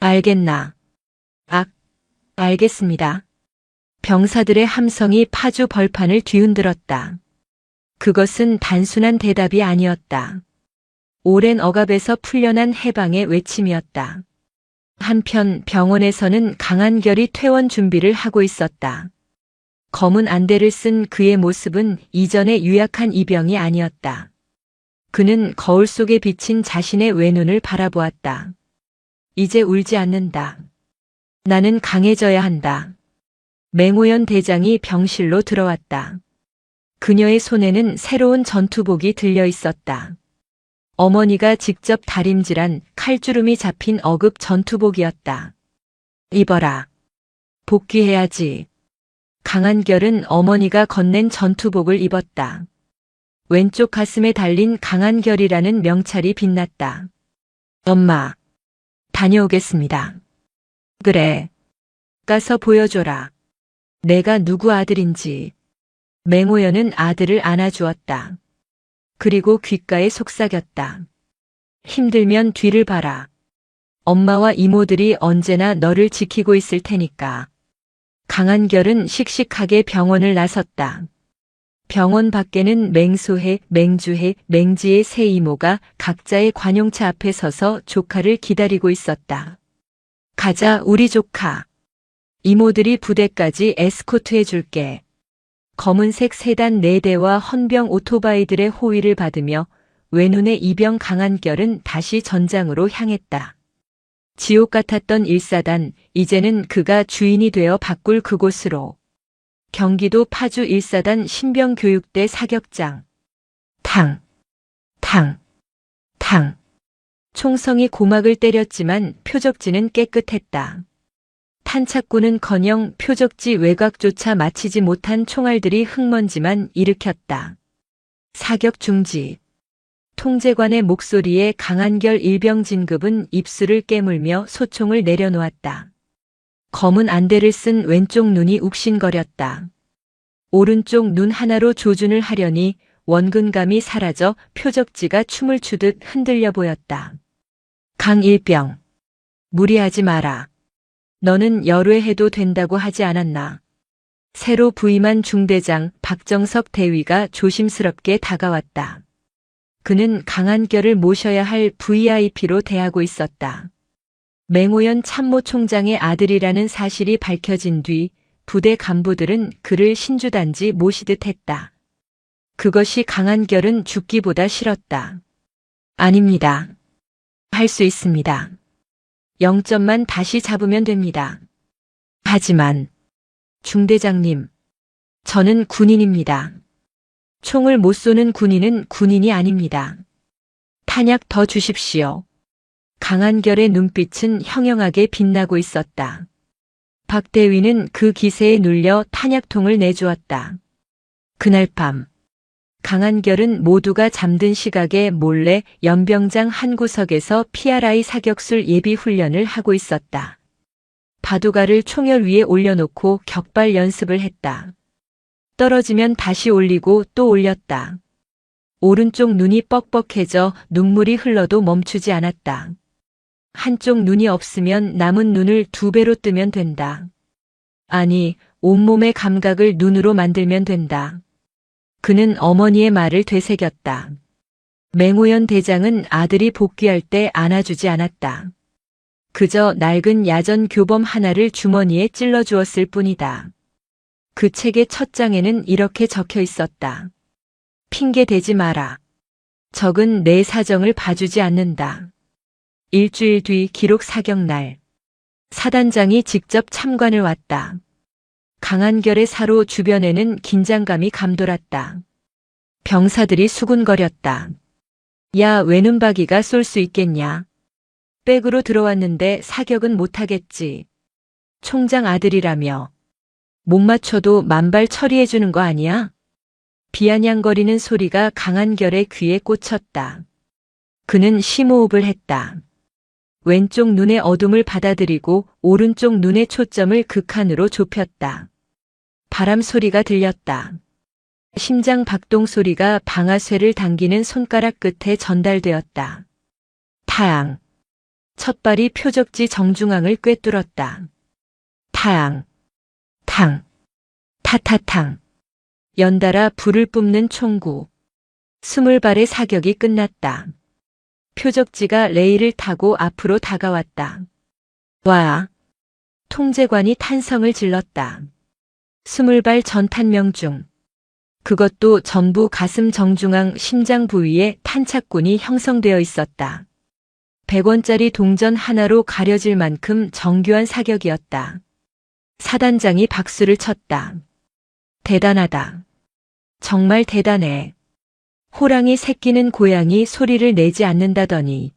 알겠나? 알겠습니다. 병사들의 함성이 파주 벌판을 뒤흔들었다. 그것은 단순한 대답이 아니었다. 오랜 억압에서 풀려난 해방의 외침이었다. 한편 병원에서는 강한결이 퇴원 준비를 하고 있었다. 검은 안대를 쓴 그의 모습은 이전의 유약한 이병이 아니었다. 그는 거울 속에 비친 자신의 외눈을 바라보았다. 이제 울지 않는다. 나는 강해져야 한다. 맹호연 대장이 병실로 들어왔다. 그녀의 손에는 새로운 전투복이 들려 있었다. 어머니가 직접 다림질한 칼주름이 잡힌 어급 전투복이었다. 입어라. 복귀해야지. 강한결은 어머니가 건넨 전투복을 입었다. 왼쪽 가슴에 달린 강한결이라는 명찰이 빛났다. 엄마, 다녀오겠습니다. 그래. 가서 보여줘라. 내가 누구 아들인지. 맹호연은 아들을 안아주었다. 그리고 귓가에 속삭였다. 힘들면 뒤를 봐라. 엄마와 이모들이 언제나 너를 지키고 있을 테니까. 강한결은 씩씩하게 병원을 나섰다. 병원 밖에는 맹소혜, 맹주혜, 맹지의 세 이모가 각자의 관용차 앞에 서서 조카를 기다리고 있었다. 가자, 우리 조카. 이모들이 부대까지 에스코트해 줄게. 검은색 세단 4대와 헌병 오토바이들의 호위를 받으며 외눈의 이병 강한결은 다시 전장으로 향했다. 지옥 같았던 1사단, 이제는 그가 주인이 되어 바꿀 그곳으로. 경기도 파주 1사단 신병교육대 사격장. 탕, 탕, 탕. 총성이 고막을 때렸지만 표적지는 깨끗했다. 탄착구는커녕 표적지 외곽조차 마치지 못한 총알들이 흙먼지만 일으켰다. 사격 중지. 통제관의 목소리에 강한결 일병 진급은 입술을 깨물며 소총을 내려놓았다. 검은 안대를 쓴 왼쪽 눈이 욱신거렸다. 오른쪽 눈 하나로 조준을 하려니 원근감이 사라져 표적지가 춤을 추듯 흔들려 보였다. 강일병. 무리하지 마라. 너는 열외해도 된다고 하지 않았나. 새로 부임한 중대장 박정석 대위가 조심스럽게 다가왔다. 그는 강한결을 모셔야 할 VIP로 대하고 있었다. 맹오연 참모총장의 아들이라는 사실이 밝혀진 뒤 부대 간부들은 그를 신주단지 모시듯 했다. 그것이 강한결은 죽기보다 싫었다. 아닙니다. 할 수 있습니다. 0점만 다시 잡으면 됩니다. 하지만 중대장님, 저는 군인입니다. 총을 못 쏘는 군인은 군인이 아닙니다. 탄약 더 주십시오. 강한결의 눈빛은 형형하게 빛나고 있었다. 박대위는 그 기세에 눌려 탄약통을 내주었다. 그날 밤 강한결은 모두가 잠든 시각에 몰래 연병장 한 구석에서 PRI 사격술 예비 훈련을 하고 있었다. 바둑알을 총열 위에 올려놓고 격발 연습을 했다. 떨어지면 다시 올리고 또 올렸다. 오른쪽 눈이 뻑뻑해져 눈물이 흘러도 멈추지 않았다. 한쪽 눈이 없으면 남은 눈을 2배로 뜨면 된다. 아니, 온몸의 감각을 눈으로 만들면 된다. 그는 어머니의 말을 되새겼다. 맹오연 대장은 아들이 복귀할 때 안아주지 않았다. 그저 낡은 야전 교범 하나를 주머니에 찔러주었을 뿐이다. 그 책의 첫 장에는 이렇게 적혀 있었다. 핑계 대지 마라. 적은 내 사정을 봐주지 않는다. 일주일 뒤 기록 사격날. 사단장이 직접 참관을 왔다. 강한결의 사로 주변에는 긴장감이 감돌았다. 병사들이 수군거렸다. 야, 외눈박이가 쏠 수 있겠냐? 백으로 들어왔는데 사격은 못하겠지. 총장 아들이라며. 못 맞춰도 만발 처리해주는 거 아니야? 비아냥거리는 소리가 강한결의 귀에 꽂혔다. 그는 심호흡을 했다. 왼쪽 눈의 어둠을 받아들이고 오른쪽 눈의 초점을 극한으로 좁혔다. 바람 소리가 들렸다. 심장 박동 소리가 방아쇠를 당기는 손가락 끝에 전달되었다. 타앙. 첫발이 표적지 정중앙을 꿰뚫었다. 타앙. 탕. 타타탕. 연달아 불을 뿜는 총구. 20발의 사격이 끝났다. 표적지가 레일을 타고 앞으로 다가왔다. 와! 통제관이 탄성을 질렀다. 20발 전탄명 중. 그것도 전부 가슴 정중앙 심장 부위에 탄착군이 형성되어 있었다. 100원짜리 동전 하나로 가려질 만큼 정교한 사격이었다. 사단장이 박수를 쳤다. 대단하다. 정말 대단해. 호랑이 새끼는 고양이 소리를 내지 않는다더니.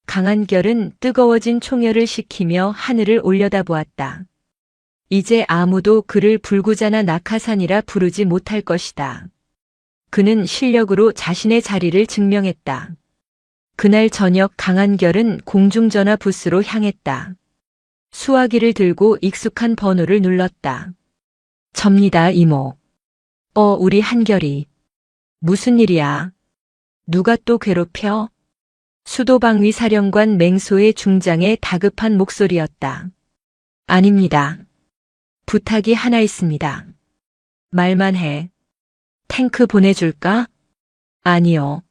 강한결은 뜨거워진 총열을 식히며 하늘을 올려다보았다. 이제 아무도 그를 불구자나 낙하산이라 부르지 못할 것이다. 그는 실력으로 자신의 자리를 증명했다. 그날 저녁 강한결은 공중전화 부스로 향했다. 수화기를 들고 익숙한 번호를 눌렀다. 접니다, 이모. 우리 한결이. 무슨 일이야? 누가 또 괴롭혀? 수도방위 사령관 맹소의 중장의 다급한 목소리였다. 아닙니다. 부탁이 하나 있습니다. 말만 해. 탱크 보내줄까? 아니요.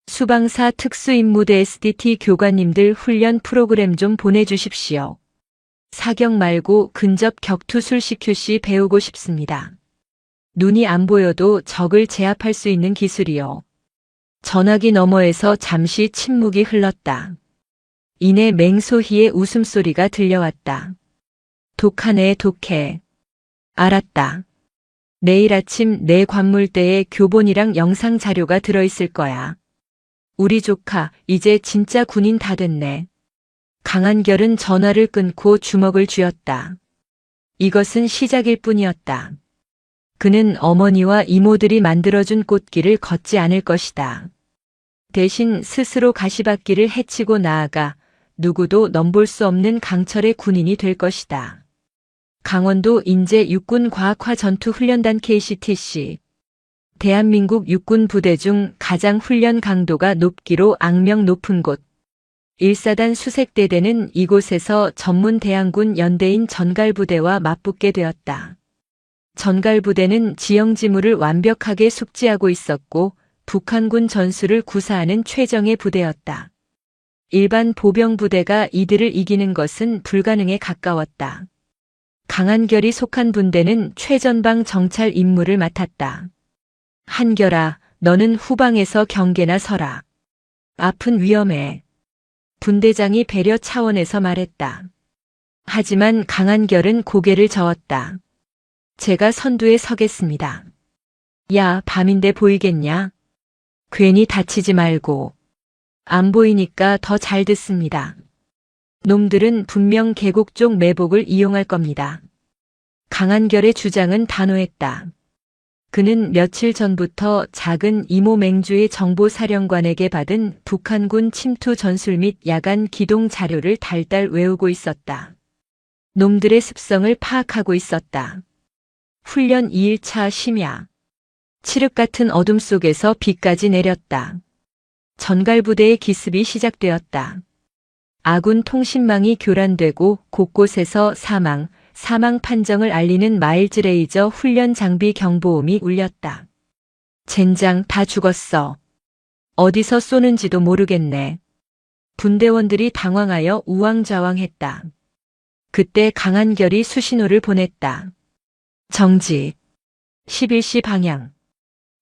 수방사 특수임무대 SDT 교관님들 훈련 프로그램 좀 보내주십시오. 사격 말고 근접 격투술 CQC 배우고 싶습니다. 눈이 안 보여도 적을 제압할 수 있는 기술이요. 전화기 너머에서 잠시 침묵이 흘렀다. 이내 맹소희의 웃음소리가 들려왔다. 독하네, 독해. 알았다. 내일 아침 내 관물대에 교본이랑 영상 자료가 들어있을 거야. 우리 조카 이제 진짜 군인 다 됐네. 강한결은 전화를 끊고 주먹을 쥐었다. 이것은 시작일 뿐이었다. 그는 어머니와 이모들이 만들어준 꽃길을 걷지 않을 것이다. 대신 스스로 가시밭길을 헤치고 나아가 누구도 넘볼 수 없는 강철의 군인이 될 것이다. 강원도 인제 육군과학화 전투훈련단 KCTC. 대한민국 육군 부대 중 가장 훈련 강도가 높기로 악명 높은 곳. 1사단 수색대대는 이곳에서 전문 대항군 연대인 전갈부대와 맞붙게 되었다. 전갈부대는 지형지물을 완벽하게 숙지하고 있었고 북한군 전술을 구사하는 최정예 부대였다. 일반 보병 부대가 이들을 이기는 것은 불가능에 가까웠다. 강한결이 속한 분대는 최전방 정찰 임무를 맡았다. 한결아, 너는 후방에서 경계나 서라. 앞은 위험해. 분대장이 배려 차원에서 말했다. 하지만 강한결은 고개를 저었다. 제가 선두에 서겠습니다. 야, 밤인데 보이겠냐? 괜히 다치지 말고. 안 보이니까 더 잘 듣습니다. 놈들은 분명 계곡 쪽 매복을 이용할 겁니다. 강한결의 주장은 단호했다. 그는 며칠 전부터 작은 이모 맹주의 정보사령관에게 받은 북한군 침투 전술 및 야간 기동 자료를 달달 외우고 있었다. 놈들의 습성을 파악하고 있었다. 훈련 2일차 심야. 칠흑 같은 어둠 속에서 비까지 내렸다. 전갈부대의 기습이 시작되었다. 아군 통신망이 교란되고 곳곳에서 사망 판정을 알리는 마일즈 레이저 훈련 장비 경보음이 울렸다. 젠장, 다 죽었어. 어디서 쏘는지도 모르겠네. 분대원들이 당황하여 우왕좌왕했다. 그때 강한결이 수신호를 보냈다. 정지. 11시 방향.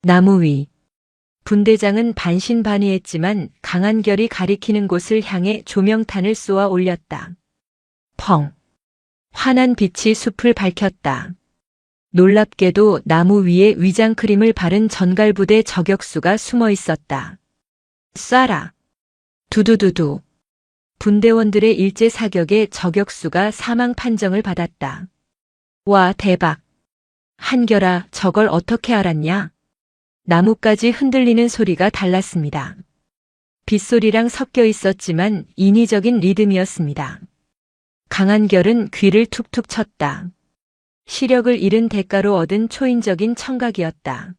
나무 위. 분대장은 반신반의했지만 강한결이 가리키는 곳을 향해 조명탄을 쏘아 올렸다. 펑. 환한 빛이 숲을 밝혔다. 놀랍게도 나무 위에 위장크림을 바른 전갈부대 저격수가 숨어 있었다. 쏴라. 두두두두. 분대원들의 일제 사격에 저격수가 사망 판정을 받았다. 와, 대박. 한결아, 저걸 어떻게 알았냐? 나무까지 흔들리는 소리가 달랐습니다. 빗소리랑 섞여 있었지만 인위적인 리듬이었습니다. 강한결은 귀를 툭툭 쳤다. 시력을 잃은 대가로 얻은 초인적인 청각이었다.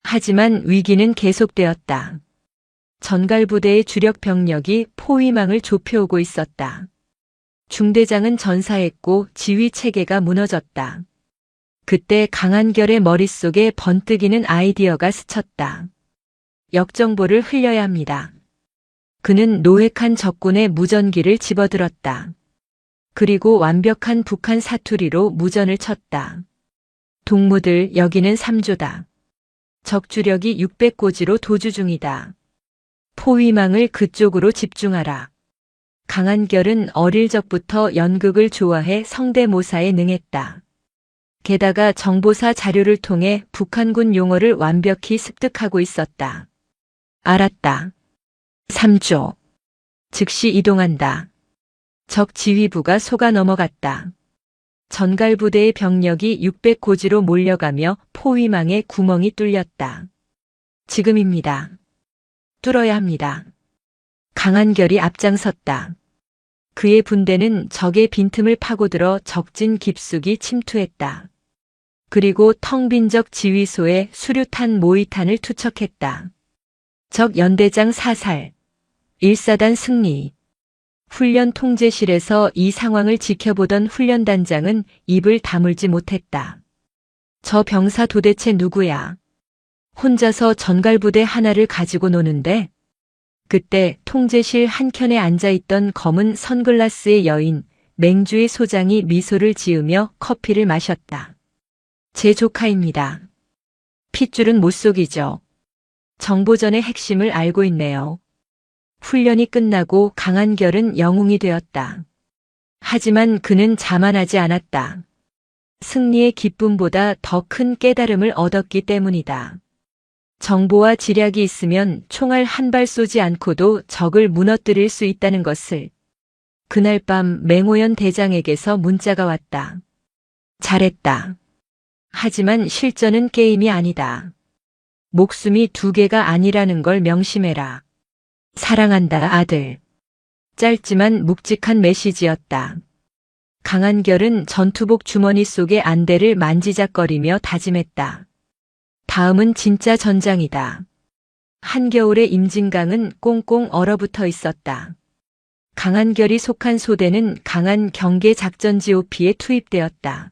하지만 위기는 계속되었다. 전갈부대의 주력 병력이 포위망을 좁혀오고 있었다. 중대장은 전사했고 지휘 체계가 무너졌다. 그때 강한결의 머릿속에 번뜩이는 아이디어가 스쳤다. 역정보를 흘려야 합니다. 그는 노획한 적군의 무전기를 집어들었다. 그리고 완벽한 북한 사투리로 무전을 쳤다. 동무들, 여기는 3조다. 적주력이 600고지로 도주 중이다. 포위망을 그쪽으로 집중하라. 강한결은 어릴 적부터 연극을 좋아해 성대모사에 능했다. 게다가 정보사 자료를 통해 북한군 용어를 완벽히 습득하고 있었다. 알았다. 3조. 즉시 이동한다. 적 지휘부가 속아 넘어갔다. 전갈부대의 병력이 600고지로 몰려가며 포위망에 구멍이 뚫렸다. 지금입니다. 뚫어야 합니다. 강한결이 앞장섰다. 그의 분대는 적의 빈틈을 파고들어 적진 깊숙이 침투했다. 그리고 텅 빈 적 지휘소에 수류탄 모의탄을 투척했다. 적 연대장 사살. 1사단 승리. 훈련 통제실에서 이 상황을 지켜보던 훈련단장은 입을 다물지 못했다. 저 병사 도대체 누구야? 혼자서 전갈부대 하나를 가지고 노는데? 그때 통제실 한켠에 앉아있던 검은 선글라스의 여인, 맹주의 소장이 미소를 지으며 커피를 마셨다. 제 조카입니다. 핏줄은 못 속이죠. 정보전의 핵심을 알고 있네요. 훈련이 끝나고 강한결은 영웅이 되었다. 하지만 그는 자만하지 않았다. 승리의 기쁨보다 더 큰 깨달음을 얻었기 때문이다. 정보와 지략이 있으면 총알 한 발 쏘지 않고도 적을 무너뜨릴 수 있다는 것을. 그날 밤 맹호연 대장에게서 문자가 왔다. 잘했다. 하지만 실전은 게임이 아니다. 목숨이 2개가 아니라는 걸 명심해라. 사랑한다, 아들. 짧지만 묵직한 메시지였다. 강한결은 전투복 주머니 속의 안대를 만지작거리며 다짐했다. 다음은 진짜 전장이다. 한겨울의 임진강은 꽁꽁 얼어붙어 있었다. 강한결이 속한 소대는 강한 경계 작전 GOP에 투입되었다.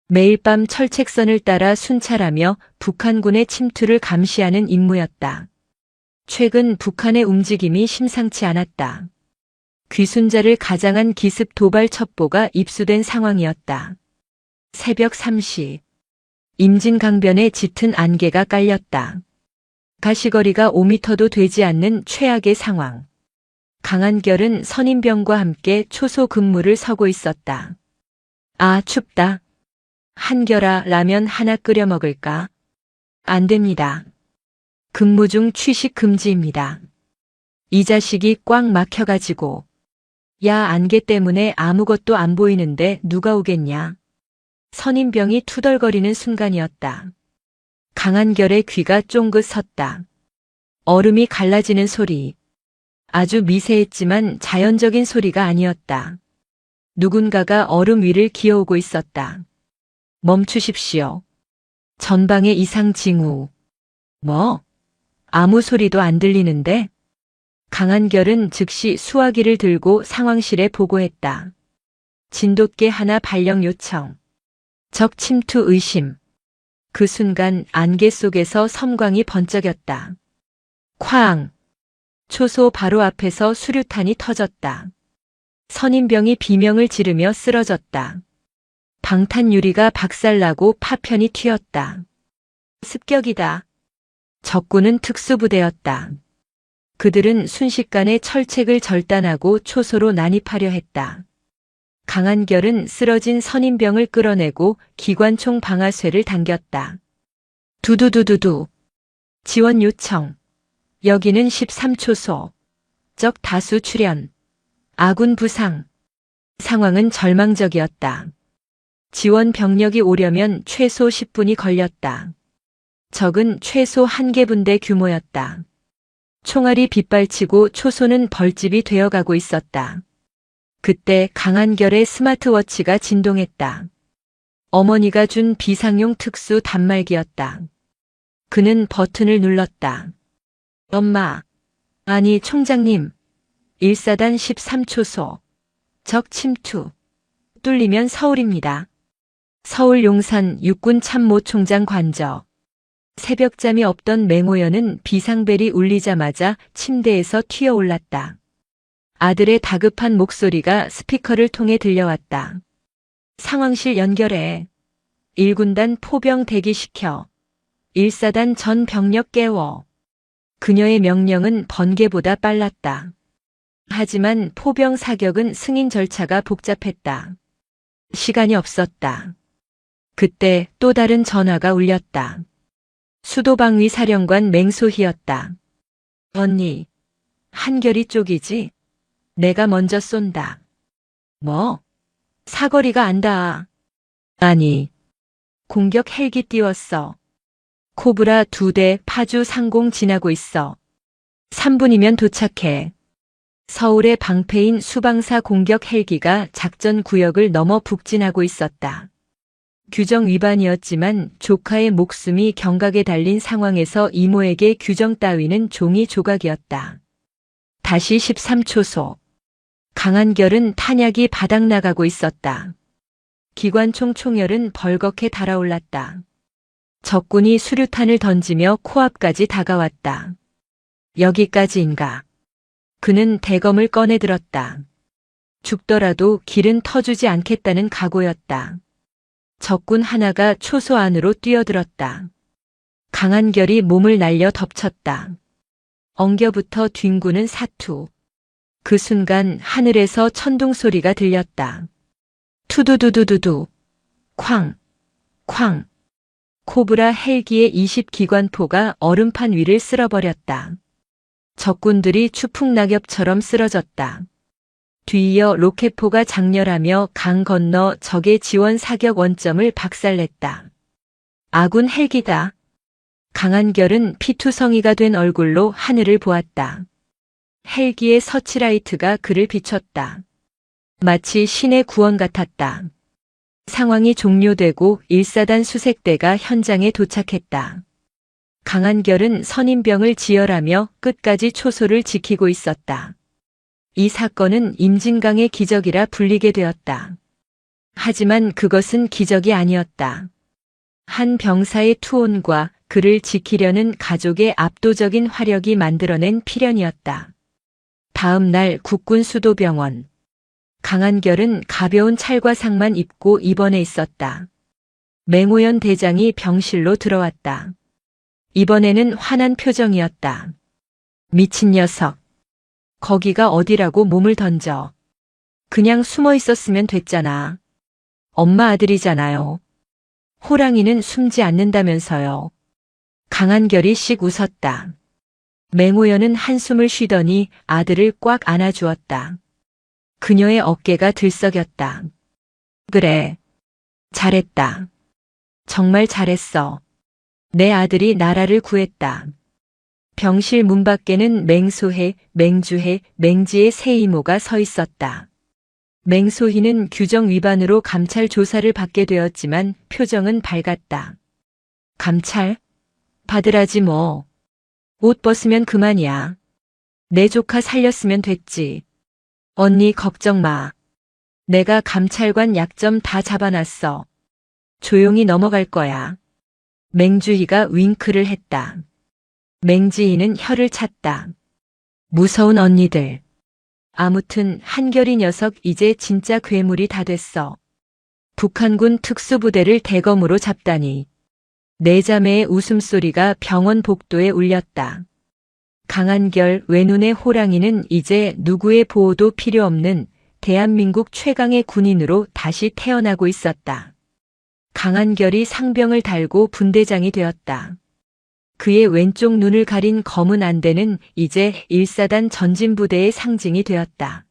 매일 밤 철책선을 따라 순찰하며 북한군의 침투를 감시하는 임무였다. 최근 북한의 움직임이 심상치 않았다. 귀순자를 가장한 기습 도발 첩보가 입수된 상황이었다. 새벽 3시. 임진강변에 짙은 안개가 깔렸다. 가시거리가 5m도 되지 않는 최악의 상황. 강한결은 선임병과 함께 초소 근무를 서고 있었다. 아, 춥다. 한결아, 라면 하나 끓여 먹을까? 안 됩니다. 근무 중 취식 금지입니다. 이 자식이 꽉 막혀가지고. 야, 안개 때문에 아무것도 안 보이는데 누가 오겠냐? 선임병이 투덜거리는 순간이었다. 강한결의 귀가 쫑긋 섰다. 얼음이 갈라지는 소리. 아주 미세했지만 자연적인 소리가 아니었다. 누군가가 얼음 위를 기어오고 있었다. 멈추십시오. 전방에 이상 징후. 뭐? 아무 소리도 안 들리는데? 강한결은 즉시 수화기를 들고 상황실에 보고했다. 진돗개 하나 발령 요청. 적 침투 의심. 그 순간 안개 속에서 섬광이 번쩍였다. 쾅! 초소 바로 앞에서 수류탄이 터졌다. 선임병이 비명을 지르며 쓰러졌다. 방탄유리가 박살나고 파편이 튀었다. 습격이다. 적군은 특수부대였다. 그들은 순식간에 철책을 절단하고 초소로 난입하려 했다. 강한결은 쓰러진 선임병을 끌어내고 기관총 방아쇠를 당겼다. 두두두두두. 지원 요청. 여기는 13초소. 적 다수 출현. 아군 부상. 상황은 절망적이었다. 지원 병력이 오려면 최소 10분이 걸렸다. 적은 최소 1개 분대 규모였다. 총알이 빗발치고 초소는 벌집이 되어가고 있었다. 그때 강한결의 스마트워치가 진동했다. 어머니가 준 비상용 특수 단말기였다. 그는 버튼을 눌렀다. 엄마. 아니, 총장님. 1사단 13초소. 적 침투. 뚫리면 서울입니다. 서울 용산 육군 참모총장 관저. 새벽잠이 없던 맹호연은 비상벨이 울리자마자 침대에서 튀어올랐다. 아들의 다급한 목소리가 스피커를 통해 들려왔다. 상황실 연결해. 1군단 포병 대기시켜. 1사단 전 병력 깨워. 그녀의 명령은 번개보다 빨랐다. 하지만 포병 사격은 승인 절차가 복잡했다. 시간이 없었다. 그때 또 다른 전화가 울렸다. 수도방위 사령관 맹소희였다. 언니, 한결이 쪽이지? 내가 먼저 쏜다. 뭐? 사거리가 안 닿아. 아니, 공격 헬기 띄웠어. 코브라 2대 파주 상공 지나고 있어. 3분이면 도착해. 서울의 방패인 수방사 공격 헬기가 작전 구역을 넘어 북진하고 있었다. 규정 위반이었지만 조카의 목숨이 경각에 달린 상황에서 이모에게 규정 따위는 종이 조각이었다. 다시 13초소. 강한결은 탄약이 바닥나가고 있었다. 기관총 총열은 벌겋게 달아올랐다. 적군이 수류탄을 던지며 코앞까지 다가왔다. 여기까지인가. 그는 대검을 꺼내 들었다. 죽더라도 길은 터주지 않겠다는 각오였다. 적군 하나가 초소 안으로 뛰어들었다. 강한결이 몸을 날려 덮쳤다. 엉겨붙어 뒹구는 사투. 그 순간 하늘에서 천둥 소리가 들렸다. 투두두두두두. 쾅. 쾅. 코브라 헬기의 20기관포가 얼음판 위를 쓸어버렸다. 적군들이 추풍낙엽처럼 쓰러졌다. 뒤이어 로켓포가 장렬하며 강 건너 적의 지원 사격 원점을 박살냈다. 아군 헬기다. 강한결은 피투성이가 된 얼굴로 하늘을 보았다. 헬기의 서치라이트가 그를 비췄다. 마치 신의 구원 같았다. 상황이 종료되고 1사단 수색대가 현장에 도착했다. 강한결은 선임병을 지혈하며 끝까지 초소를 지키고 있었다. 이 사건은 임진강의 기적이라 불리게 되었다. 하지만 그것은 기적이 아니었다. 한 병사의 투혼과 그를 지키려는 가족의 압도적인 화력이 만들어낸 필연이었다. 다음 날 국군 수도병원. 강한결은 가벼운 찰과상만 입고 입원해 있었다. 맹호연 대장이 병실로 들어왔다. 이번에는 화난 표정이었다. 미친 녀석. 거기가 어디라고 몸을 던져. 그냥 숨어 있었으면 됐잖아. 엄마 아들이잖아요. 호랑이는 숨지 않는다면서요. 강한결이 씩 웃었다. 맹호연은 한숨을 쉬더니 아들을 꽉 안아주었다. 그녀의 어깨가 들썩였다. 그래. 잘했다. 정말 잘했어. 내 아들이 나라를 구했다. 병실 문 밖에는 맹소혜, 맹주혜, 맹지의 세 이모가 서 있었다. 맹소희는 규정 위반으로 감찰 조사를 받게 되었지만 표정은 밝았다. 감찰? 받으라지 뭐. 옷 벗으면 그만이야. 내 조카 살렸으면 됐지. 언니 걱정 마. 내가 감찰관 약점 다 잡아놨어. 조용히 넘어갈 거야. 맹주희가 윙크를 했다. 맹지희는 혀를 찼다. 무서운 언니들. 아무튼 한결이 녀석 이제 진짜 괴물이 다 됐어. 북한군 특수부대를 대검으로 잡다니. 내 자매의 웃음소리가 병원 복도에 울렸다. 강한결 외눈의 호랑이는 이제 누구의 보호도 필요 없는 대한민국 최강의 군인으로 다시 태어나고 있었다. 강한결이 상병을 달고 분대장이 되었다. 그의 왼쪽 눈을 가린 검은 안대는 이제 1사단 전진부대의 상징이 되었다.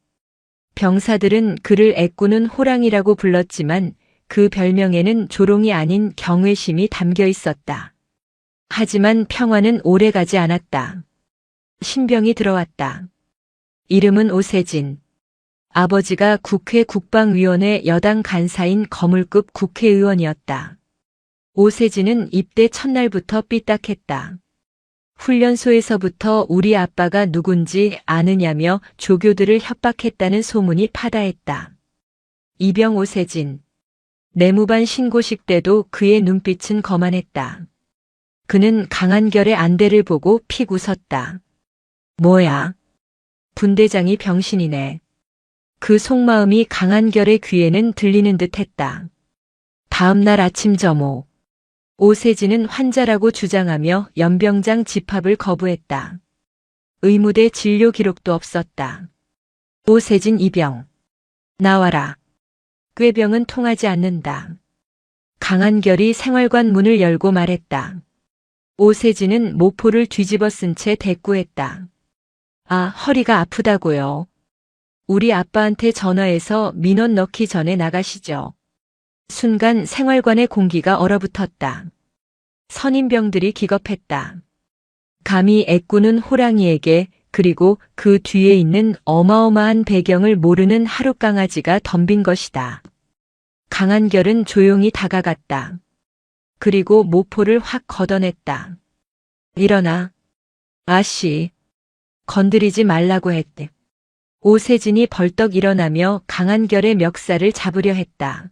병사들은 그를 애꾸는 호랑이라고 불렀지만 그 별명에는 조롱이 아닌 경외심이 담겨 있었다. 하지만 평화는 오래가지 않았다. 신병이 들어왔다. 이름은 오세진. 아버지가 국회 국방위원회 여당 간사인 거물급 국회의원이었다. 오세진은 입대 첫날부터 삐딱했다. 훈련소에서부터 우리 아빠가 누군지 아느냐며 조교들을 협박했다는 소문이 파다했다. 이병 오세진. 내무반 신고식 때도 그의 눈빛은 거만했다. 그는 강한결의 안대를 보고 픽 웃었다. 뭐야? 분대장이 병신이네. 그 속마음이 강한결의 귀에는 들리는 듯 했다. 다음 날 아침 점호. 오세진은 환자라고 주장하며 연병장 집합을 거부했다. 의무대 진료 기록도 없었다. 오세진 이병. 나와라. 꾀병은 통하지 않는다. 강한결이 생활관 문을 열고 말했다. 오세진은 모포를 뒤집어 쓴 채 대꾸했다. 아, 허리가 아프다고요. 우리 아빠한테 전화해서 민원 넣기 전에 나가시죠. 순간 생활관의 공기가 얼어붙었다. 선임병들이 기겁했다. 감히 애꾸는 호랑이에게 그리고 그 뒤에 있는 어마어마한 배경을 모르는 하룻강아지가 덤빈 것이다. 강한결은 조용히 다가갔다. 그리고 모포를 확 걷어냈다. 일어나. 아씨. 건드리지 말라고 했대. 오세진이 벌떡 일어나며 강한결의 멱살을 잡으려 했다.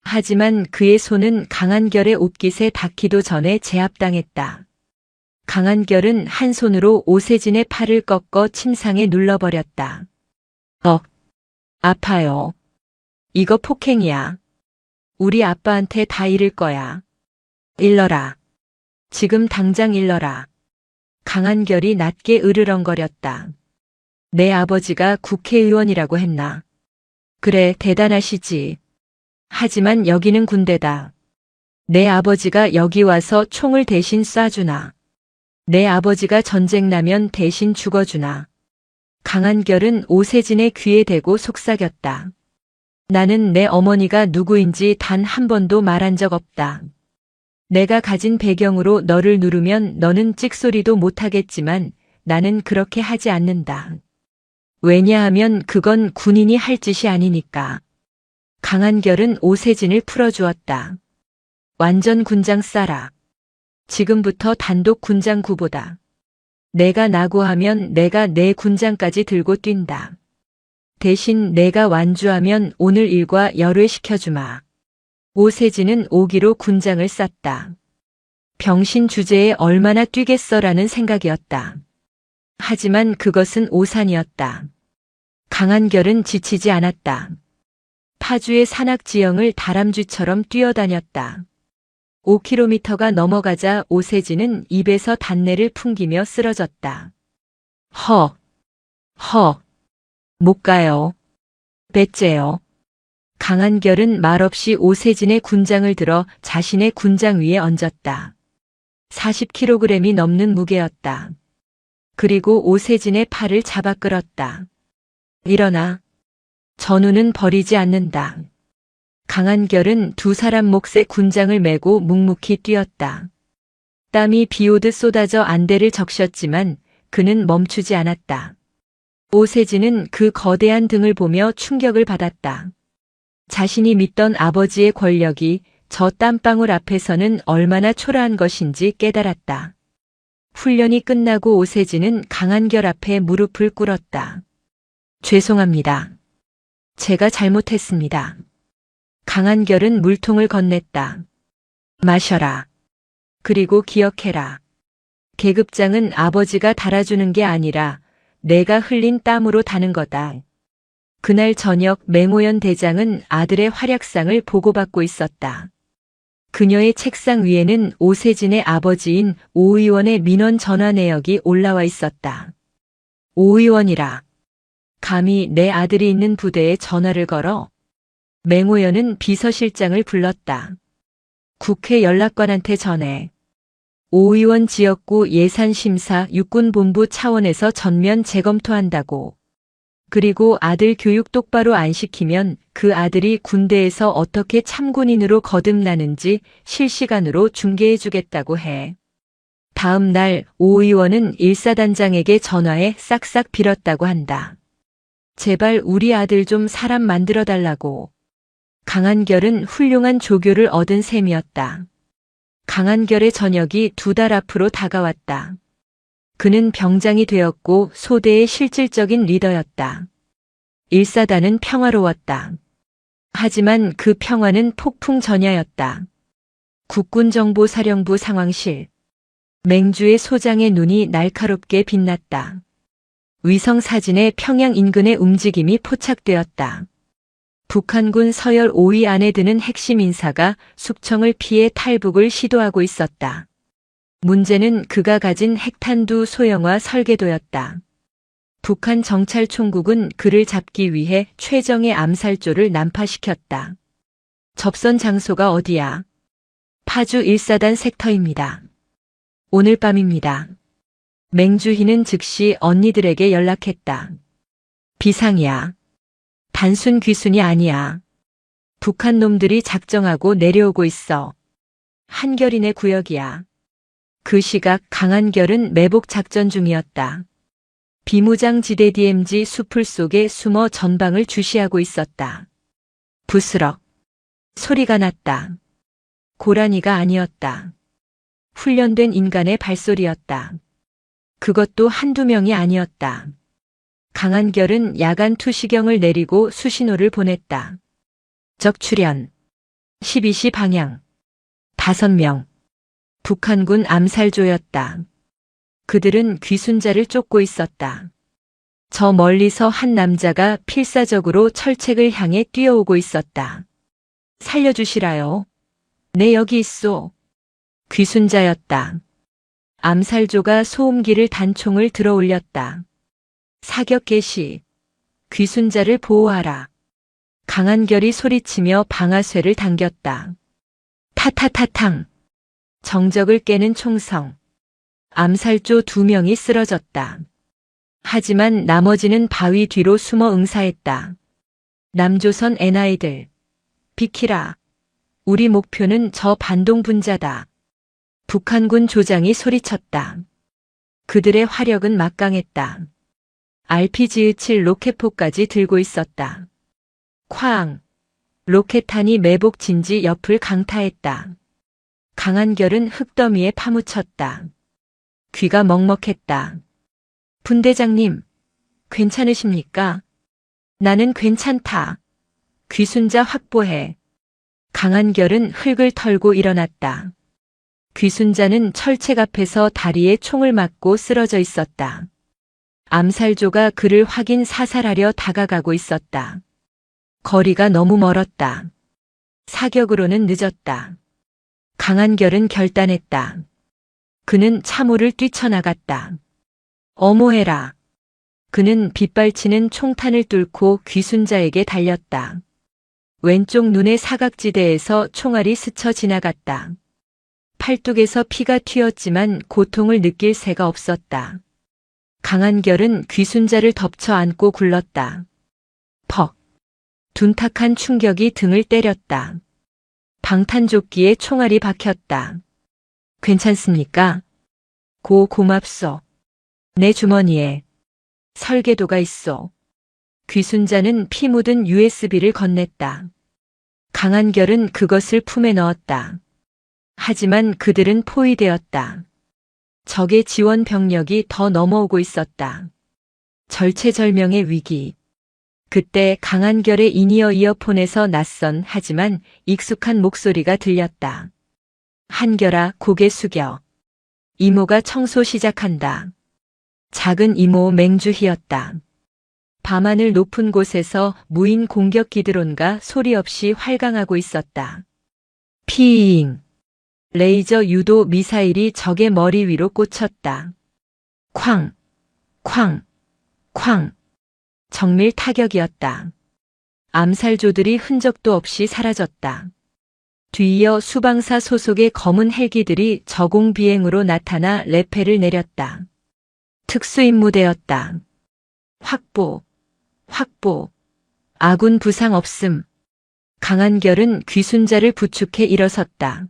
하지만 그의 손은 강한결의 옷깃에 닿기도 전에 제압당했다. 강한결은 한 손으로 오세진의 팔을 꺾어 침상에 눌러버렸다. 아파요. 이거 폭행이야. 우리 아빠한테 다 이를 거야. 일러라. 지금 당장 일러라. 강한결이 낮게 으르렁거렸다. 내 아버지가 국회의원이라고 했나? 그래, 대단하시지. 하지만 여기는 군대다. 내 아버지가 여기 와서 총을 대신 쏴주나. 내 아버지가 전쟁 나면 대신 죽어주나. 강한결은 오세진의 귀에 대고 속삭였다. 나는 내 어머니가 누구인지 단 한 번도 말한 적 없다. 내가 가진 배경으로 너를 누르면 너는 찍소리도 못하겠지만 나는 그렇게 하지 않는다. 왜냐하면 그건 군인이 할 짓이 아니니까. 강한결은 오세진을 풀어주었다. 완전 군장 싸라. 지금부터 단독 군장 구보다. 내가 나고하면 내가 내 군장까지 들고 뛴다. 대신 내가 완주하면 오늘 일과 열외시켜주마. 오세진은 오기로 군장을 쌌다. 병신 주제에 얼마나 뛰겠어라는 생각이었다. 하지만 그것은 오산이었다. 강한결은 지치지 않았다. 파주의 산악지형을 다람쥐처럼 뛰어다녔다. 5km가 넘어가자 오세진은 입에서 단내를 풍기며 쓰러졌다. 못 가요. 배째요. 강한결은 말없이 오세진의 군장을 들어 자신의 군장 위에 얹었다. 40kg이 넘는 무게였다. 그리고 오세진의 팔을 잡아 끌었다. 일어나. 전우는 버리지 않는다. 강한결은 두 사람 몫의 군장을 메고 묵묵히 뛰었다. 땀이 비오듯 쏟아져 안대를 적셨지만 그는 멈추지 않았다. 오세진은 그 거대한 등을 보며 충격을 받았다. 자신이 믿던 아버지의 권력이 저 땀방울 앞에서는 얼마나 초라한 것인지 깨달았다. 훈련이 끝나고 오세진은 강한결 앞에 무릎을 꿇었다. 죄송합니다. 제가 잘못했습니다. 강한결은 물통을 건넸다. 마셔라. 그리고 기억해라. 계급장은 아버지가 달아주는 게 아니라 내가 흘린 땀으로 다는 거다. 그날 저녁 맹호연 대장은 아들의 활약상을 보고받고 있었다. 그녀의 책상 위에는 오세진의 아버지인 오 의원의 민원 전화 내역이 올라와 있었다. 오 의원이라. 감히 내 아들이 있는 부대에 전화를 걸어. 맹호연은 비서실장을 불렀다. 국회 연락관한테 전해. 오 의원 지역구 예산심사 육군본부 차원에서 전면 재검토한다고. 그리고 아들 교육 똑바로 안 시키면 그 아들이 군대에서 어떻게 참군인으로 거듭나는지 실시간으로 중계해주겠다고 해. 다음 날 오 의원은 일사단장에게 전화해 싹싹 빌었다고 한다. 제발 우리 아들 좀 사람 만들어달라고. 강한결은 훌륭한 조교를 얻은 셈이었다. 강한결의 저녁이 2달 앞으로 다가왔다. 그는 병장이 되었고 소대의 실질적인 리더였다. 일사단은 평화로웠다. 하지만 그 평화는 폭풍전야였다. 국군정보사령부 상황실. 맹주의 소장의 눈이 날카롭게 빛났다. 위성사진에 평양 인근의 움직임이 포착되었다. 북한군 서열 5위 안에 드는 핵심 인사가 숙청을 피해 탈북을 시도하고 있었다. 문제는 그가 가진 핵탄두 소형화 설계도였다. 북한 정찰총국은 그를 잡기 위해 최정의 암살조를 난파시켰다. 접선 장소가 어디야? 파주 1사단 섹터입니다. 오늘 밤입니다. 맹주희는 즉시 언니들에게 연락했다. 비상이야. 단순 귀순이 아니야. 북한 놈들이 작정하고 내려오고 있어. 한결인의 구역이야. 그 시각 강한결은 매복 작전 중이었다. 비무장지대 DMZ 수풀 속에 숨어 전방을 주시하고 있었다. 부스럭. 소리가 났다. 고라니가 아니었다. 훈련된 인간의 발소리였다. 그것도 한두 명이 아니었다. 강한결은 야간 투시경을 내리고 수신호를 보냈다. 적 출현. 12시 방향. 5명. 북한군 암살조였다. 그들은 귀순자를 쫓고 있었다. 저 멀리서 한 남자가 필사적으로 철책을 향해 뛰어오고 있었다. 살려주시라요. 네, 여기 있소. 귀순자였다. 암살조가 소음기를 단총을 들어 올렸다. 사격 개시. 귀순자를 보호하라. 강한결이 소리치며 방아쇠를 당겼다. 타타타탕. 정적을 깨는 총성. 암살조 2명이 쓰러졌다. 하지만 나머지는 바위 뒤로 숨어 응사했다. 남조선 NI들. 비키라. 우리 목표는 저 반동 분자다. 북한군 조장이 소리쳤다. 그들의 화력은 막강했다. RPG-17 로켓포까지 들고 있었다. 쾅! 로켓탄이 매복 진지 옆을 강타했다. 강한결은 흙더미에 파묻혔다. 귀가 먹먹했다. 분대장님, 괜찮으십니까? 나는 괜찮다. 귀순자 확보해. 강한결은 흙을 털고 일어났다. 귀순자는 철책 앞에서 다리에 총을 맞고 쓰러져 있었다. 암살조가 그를 확인 사살하려 다가가고 있었다. 거리가 너무 멀었다. 사격으로는 늦었다. 강한결은 결단했다. 그는 차모를 뛰쳐나갔다. 어모해라. 그는 빗발치는 총탄을 뚫고 귀순자에게 달렸다. 왼쪽 눈의 사각지대에서 총알이 스쳐 지나갔다. 팔뚝에서 피가 튀었지만 고통을 느낄 새가 없었다. 강한결은 귀순자를 덮쳐 안고 굴렀다. 퍽. 둔탁한 충격이 등을 때렸다. 방탄조끼에 총알이 박혔다. 괜찮습니까? 고맙소. 내 주머니에 설계도가 있소. 귀순자는 피 묻은 USB를 건넸다. 강한결은 그것을 품에 넣었다. 하지만 그들은 포위되었다. 적의 지원 병력이 더 넘어오고 있었다. 절체절명의 위기. 그때 강한결의 인이어 이어폰에서 낯선 하지만 익숙한 목소리가 들렸다. 한결아, 고개 숙여. 이모가 청소 시작한다. 작은 이모 맹주희였다. 밤하늘 높은 곳에서 무인 공격기 드론과 소리 없이 활강하고 있었다. 피잉. 레이저 유도 미사일이 적의 머리 위로 꽂혔다. 쾅, 쾅, 쾅. 정밀 타격이었다. 암살조들이 흔적도 없이 사라졌다. 뒤이어 수방사 소속의 검은 헬기들이 저공 비행으로 나타나 레페를 내렸다. 특수임무대였다. 확보, 확보. 아군 부상 없음. 강한결은 귀순자를 부축해 일어섰다.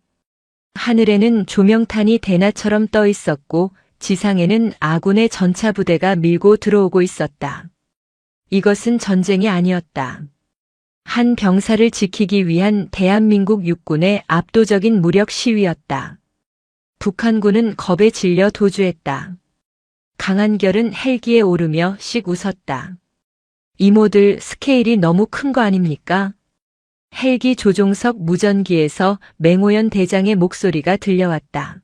하늘에는 조명탄이 대나처럼 떠 있었고 지상에는 아군의 전차 부대가 밀고 들어오고 있었다. 이것은 전쟁이 아니었다. 한 병사를 지키기 위한 대한민국 육군의 압도적인 무력 시위였다. 북한군은 겁에 질려 도주했다. 강한결은 헬기에 오르며 씩 웃었다. 이모들 스케일이 너무 큰 거 아닙니까? 헬기 조종석 무전기에서 맹호연 대장의 목소리가 들려왔다.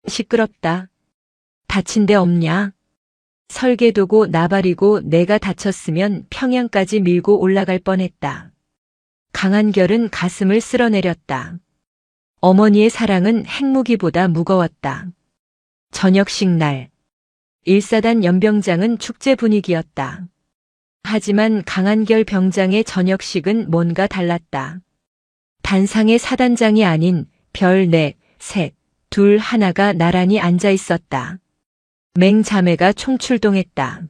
시끄럽다. 다친 데 없냐? 설계도고 나발이고 내가 다쳤으면 평양까지 밀고 올라갈 뻔했다. 강한결은 가슴을 쓸어내렸다. 어머니의 사랑은 핵무기보다 무거웠다. 저녁식 날. 1사단 연병장은 축제 분위기였다. 하지만 강한결 병장의 저녁식은 뭔가 달랐다. 단상의 사단장이 아닌 별 4, 셋, 둘, 하나가 나란히 앉아 있었다. 맹자매가 총출동했다.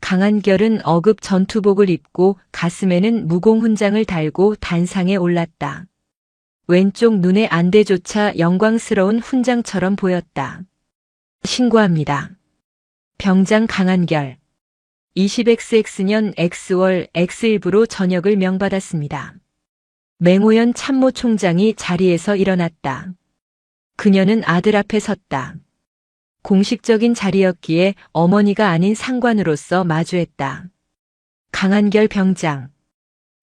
강한결은 어급 전투복을 입고 가슴에는 무공훈장을 달고 단상에 올랐다. 왼쪽 눈의 안대조차 영광스러운 훈장처럼 보였다. 신고합니다. 병장 강한결. 20XX년 X월 X1부로 전역을 명받았습니다. 맹호연 참모총장이 자리에서 일어났다. 그녀는 아들 앞에 섰다. 공식적인 자리였기에 어머니가 아닌 상관으로서 마주했다. 강한결 병장.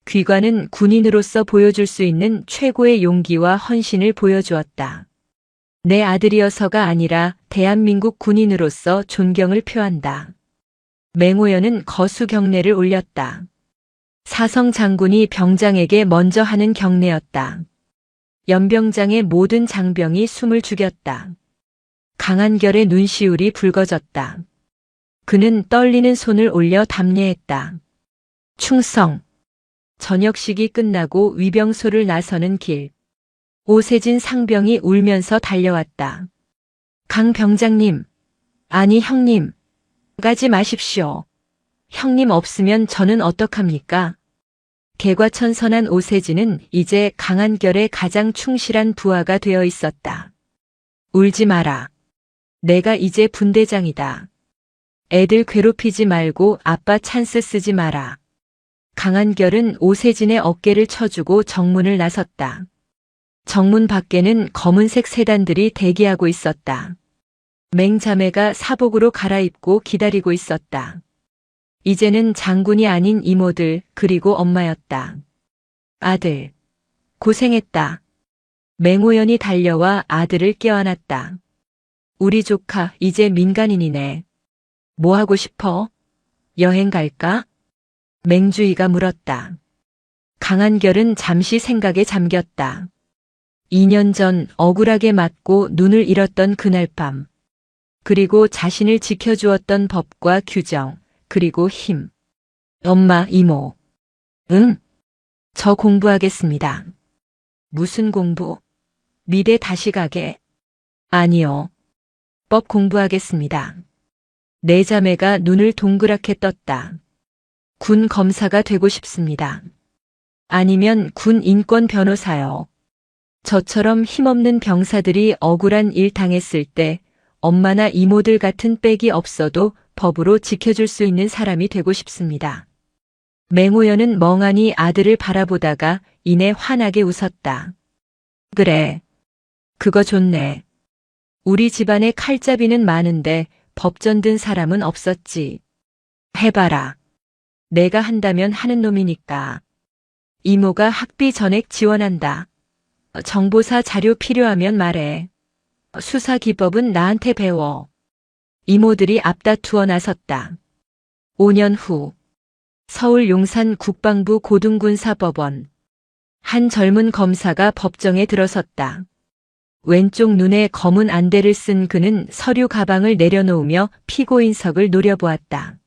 귀관은 군인으로서 보여줄 수 있는 최고의 용기와 헌신을 보여주었다. 내 아들이어서가 아니라 대한민국 군인으로서 존경을 표한다. 맹호연은 거수 경례를 올렸다. 사성 장군이 병장에게 먼저 하는 경례였다. 연병장의 모든 장병이 숨을 죽였다. 강한결의 눈시울이 붉어졌다. 그는 떨리는 손을 올려 답례했다. 충성. 저녁식이 끝나고 위병소를 나서는 길. 오세진 상병이 울면서 달려왔다. 강 병장님. 아니 형님. 가지 마십시오. 형님 없으면 저는 어떡합니까? 개과천선한 오세진은 이제 강한결의 가장 충실한 부하가 되어 있었다. 울지 마라. 내가 이제 분대장이다. 애들 괴롭히지 말고 아빠 찬스 쓰지 마라. 강한결은 오세진의 어깨를 쳐주고 정문을 나섰다. 정문 밖에는 검은색 세단들이 대기하고 있었다. 맹자매가 사복으로 갈아입고 기다리고 있었다. 이제는 장군이 아닌 이모들 그리고 엄마였다. 아들, 고생했다. 맹호연이 달려와 아들을 껴안았다. 우리 조카 이제 민간인이네. 뭐 하고 싶어? 여행 갈까? 맹주희가 물었다. 강한결은 잠시 생각에 잠겼다. 2년 전 억울하게 맞고 눈을 잃었던 그날 밤. 그리고 자신을 지켜주었던 법과 규정, 그리고 힘. 엄마, 이모. 응? 저 공부하겠습니다. 무슨 공부? 미대 다시 가게? 아니요. 법 공부하겠습니다. 내 자매가 눈을 동그랗게 떴다. 군 검사가 되고 싶습니다. 아니면 군 인권 변호사요. 저처럼 힘없는 병사들이 억울한 일 당했을 때 엄마나 이모들 같은 빽이 없어도 법으로 지켜줄 수 있는 사람이 되고 싶습니다. 맹호연은 멍하니 아들을 바라보다가 이내 환하게 웃었다. 그래. 그거 좋네. 우리 집안에 칼잡이는 많은데 법전 든 사람은 없었지. 해봐라. 내가 한다면 하는 놈이니까. 이모가 학비 전액 지원한다. 정보사 자료 필요하면 말해. 수사 기법은 나한테 배워. 이모들이 앞다투어 나섰다. 5년 후 서울 용산 국방부 고등군사법원. 한 젊은 검사가 법정에 들어섰다. 왼쪽 눈에 검은 안대를 쓴 그는 서류 가방을 내려놓으며 피고인석을 노려보았다.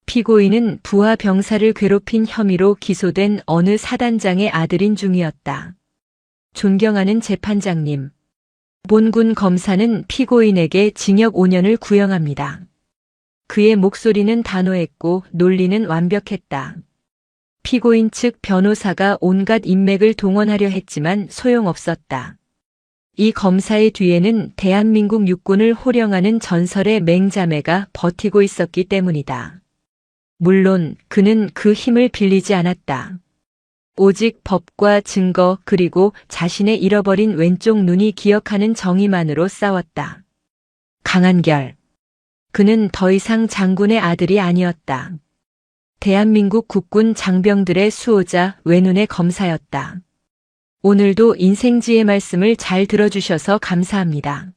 피고인은 부하 병사를 괴롭힌 혐의로 기소된 어느 사단장의 아들인 중이었다. 존경하는 재판장님. 본군 검사는 피고인에게 징역 5년을 구형합니다. 그의 목소리는 단호했고 논리는 완벽했다. 피고인 측 변호사가 온갖 인맥을 동원하려 했지만 소용없었다. 이 검사의 뒤에는 대한민국 육군을 호령하는 전설의 맹자매가 버티고 있었기 때문이다. 물론 그는 그 힘을 빌리지 않았다. 오직 법과 증거 그리고 자신의 잃어버린 왼쪽 눈이 기억하는 정의만으로 싸웠다. 강한결. 그는 더 이상 장군의 아들이 아니었다. 대한민국 국군 장병들의 수호자 외눈의 검사였다. 오늘도 인생지의 말씀을 잘 들어주셔서 감사합니다.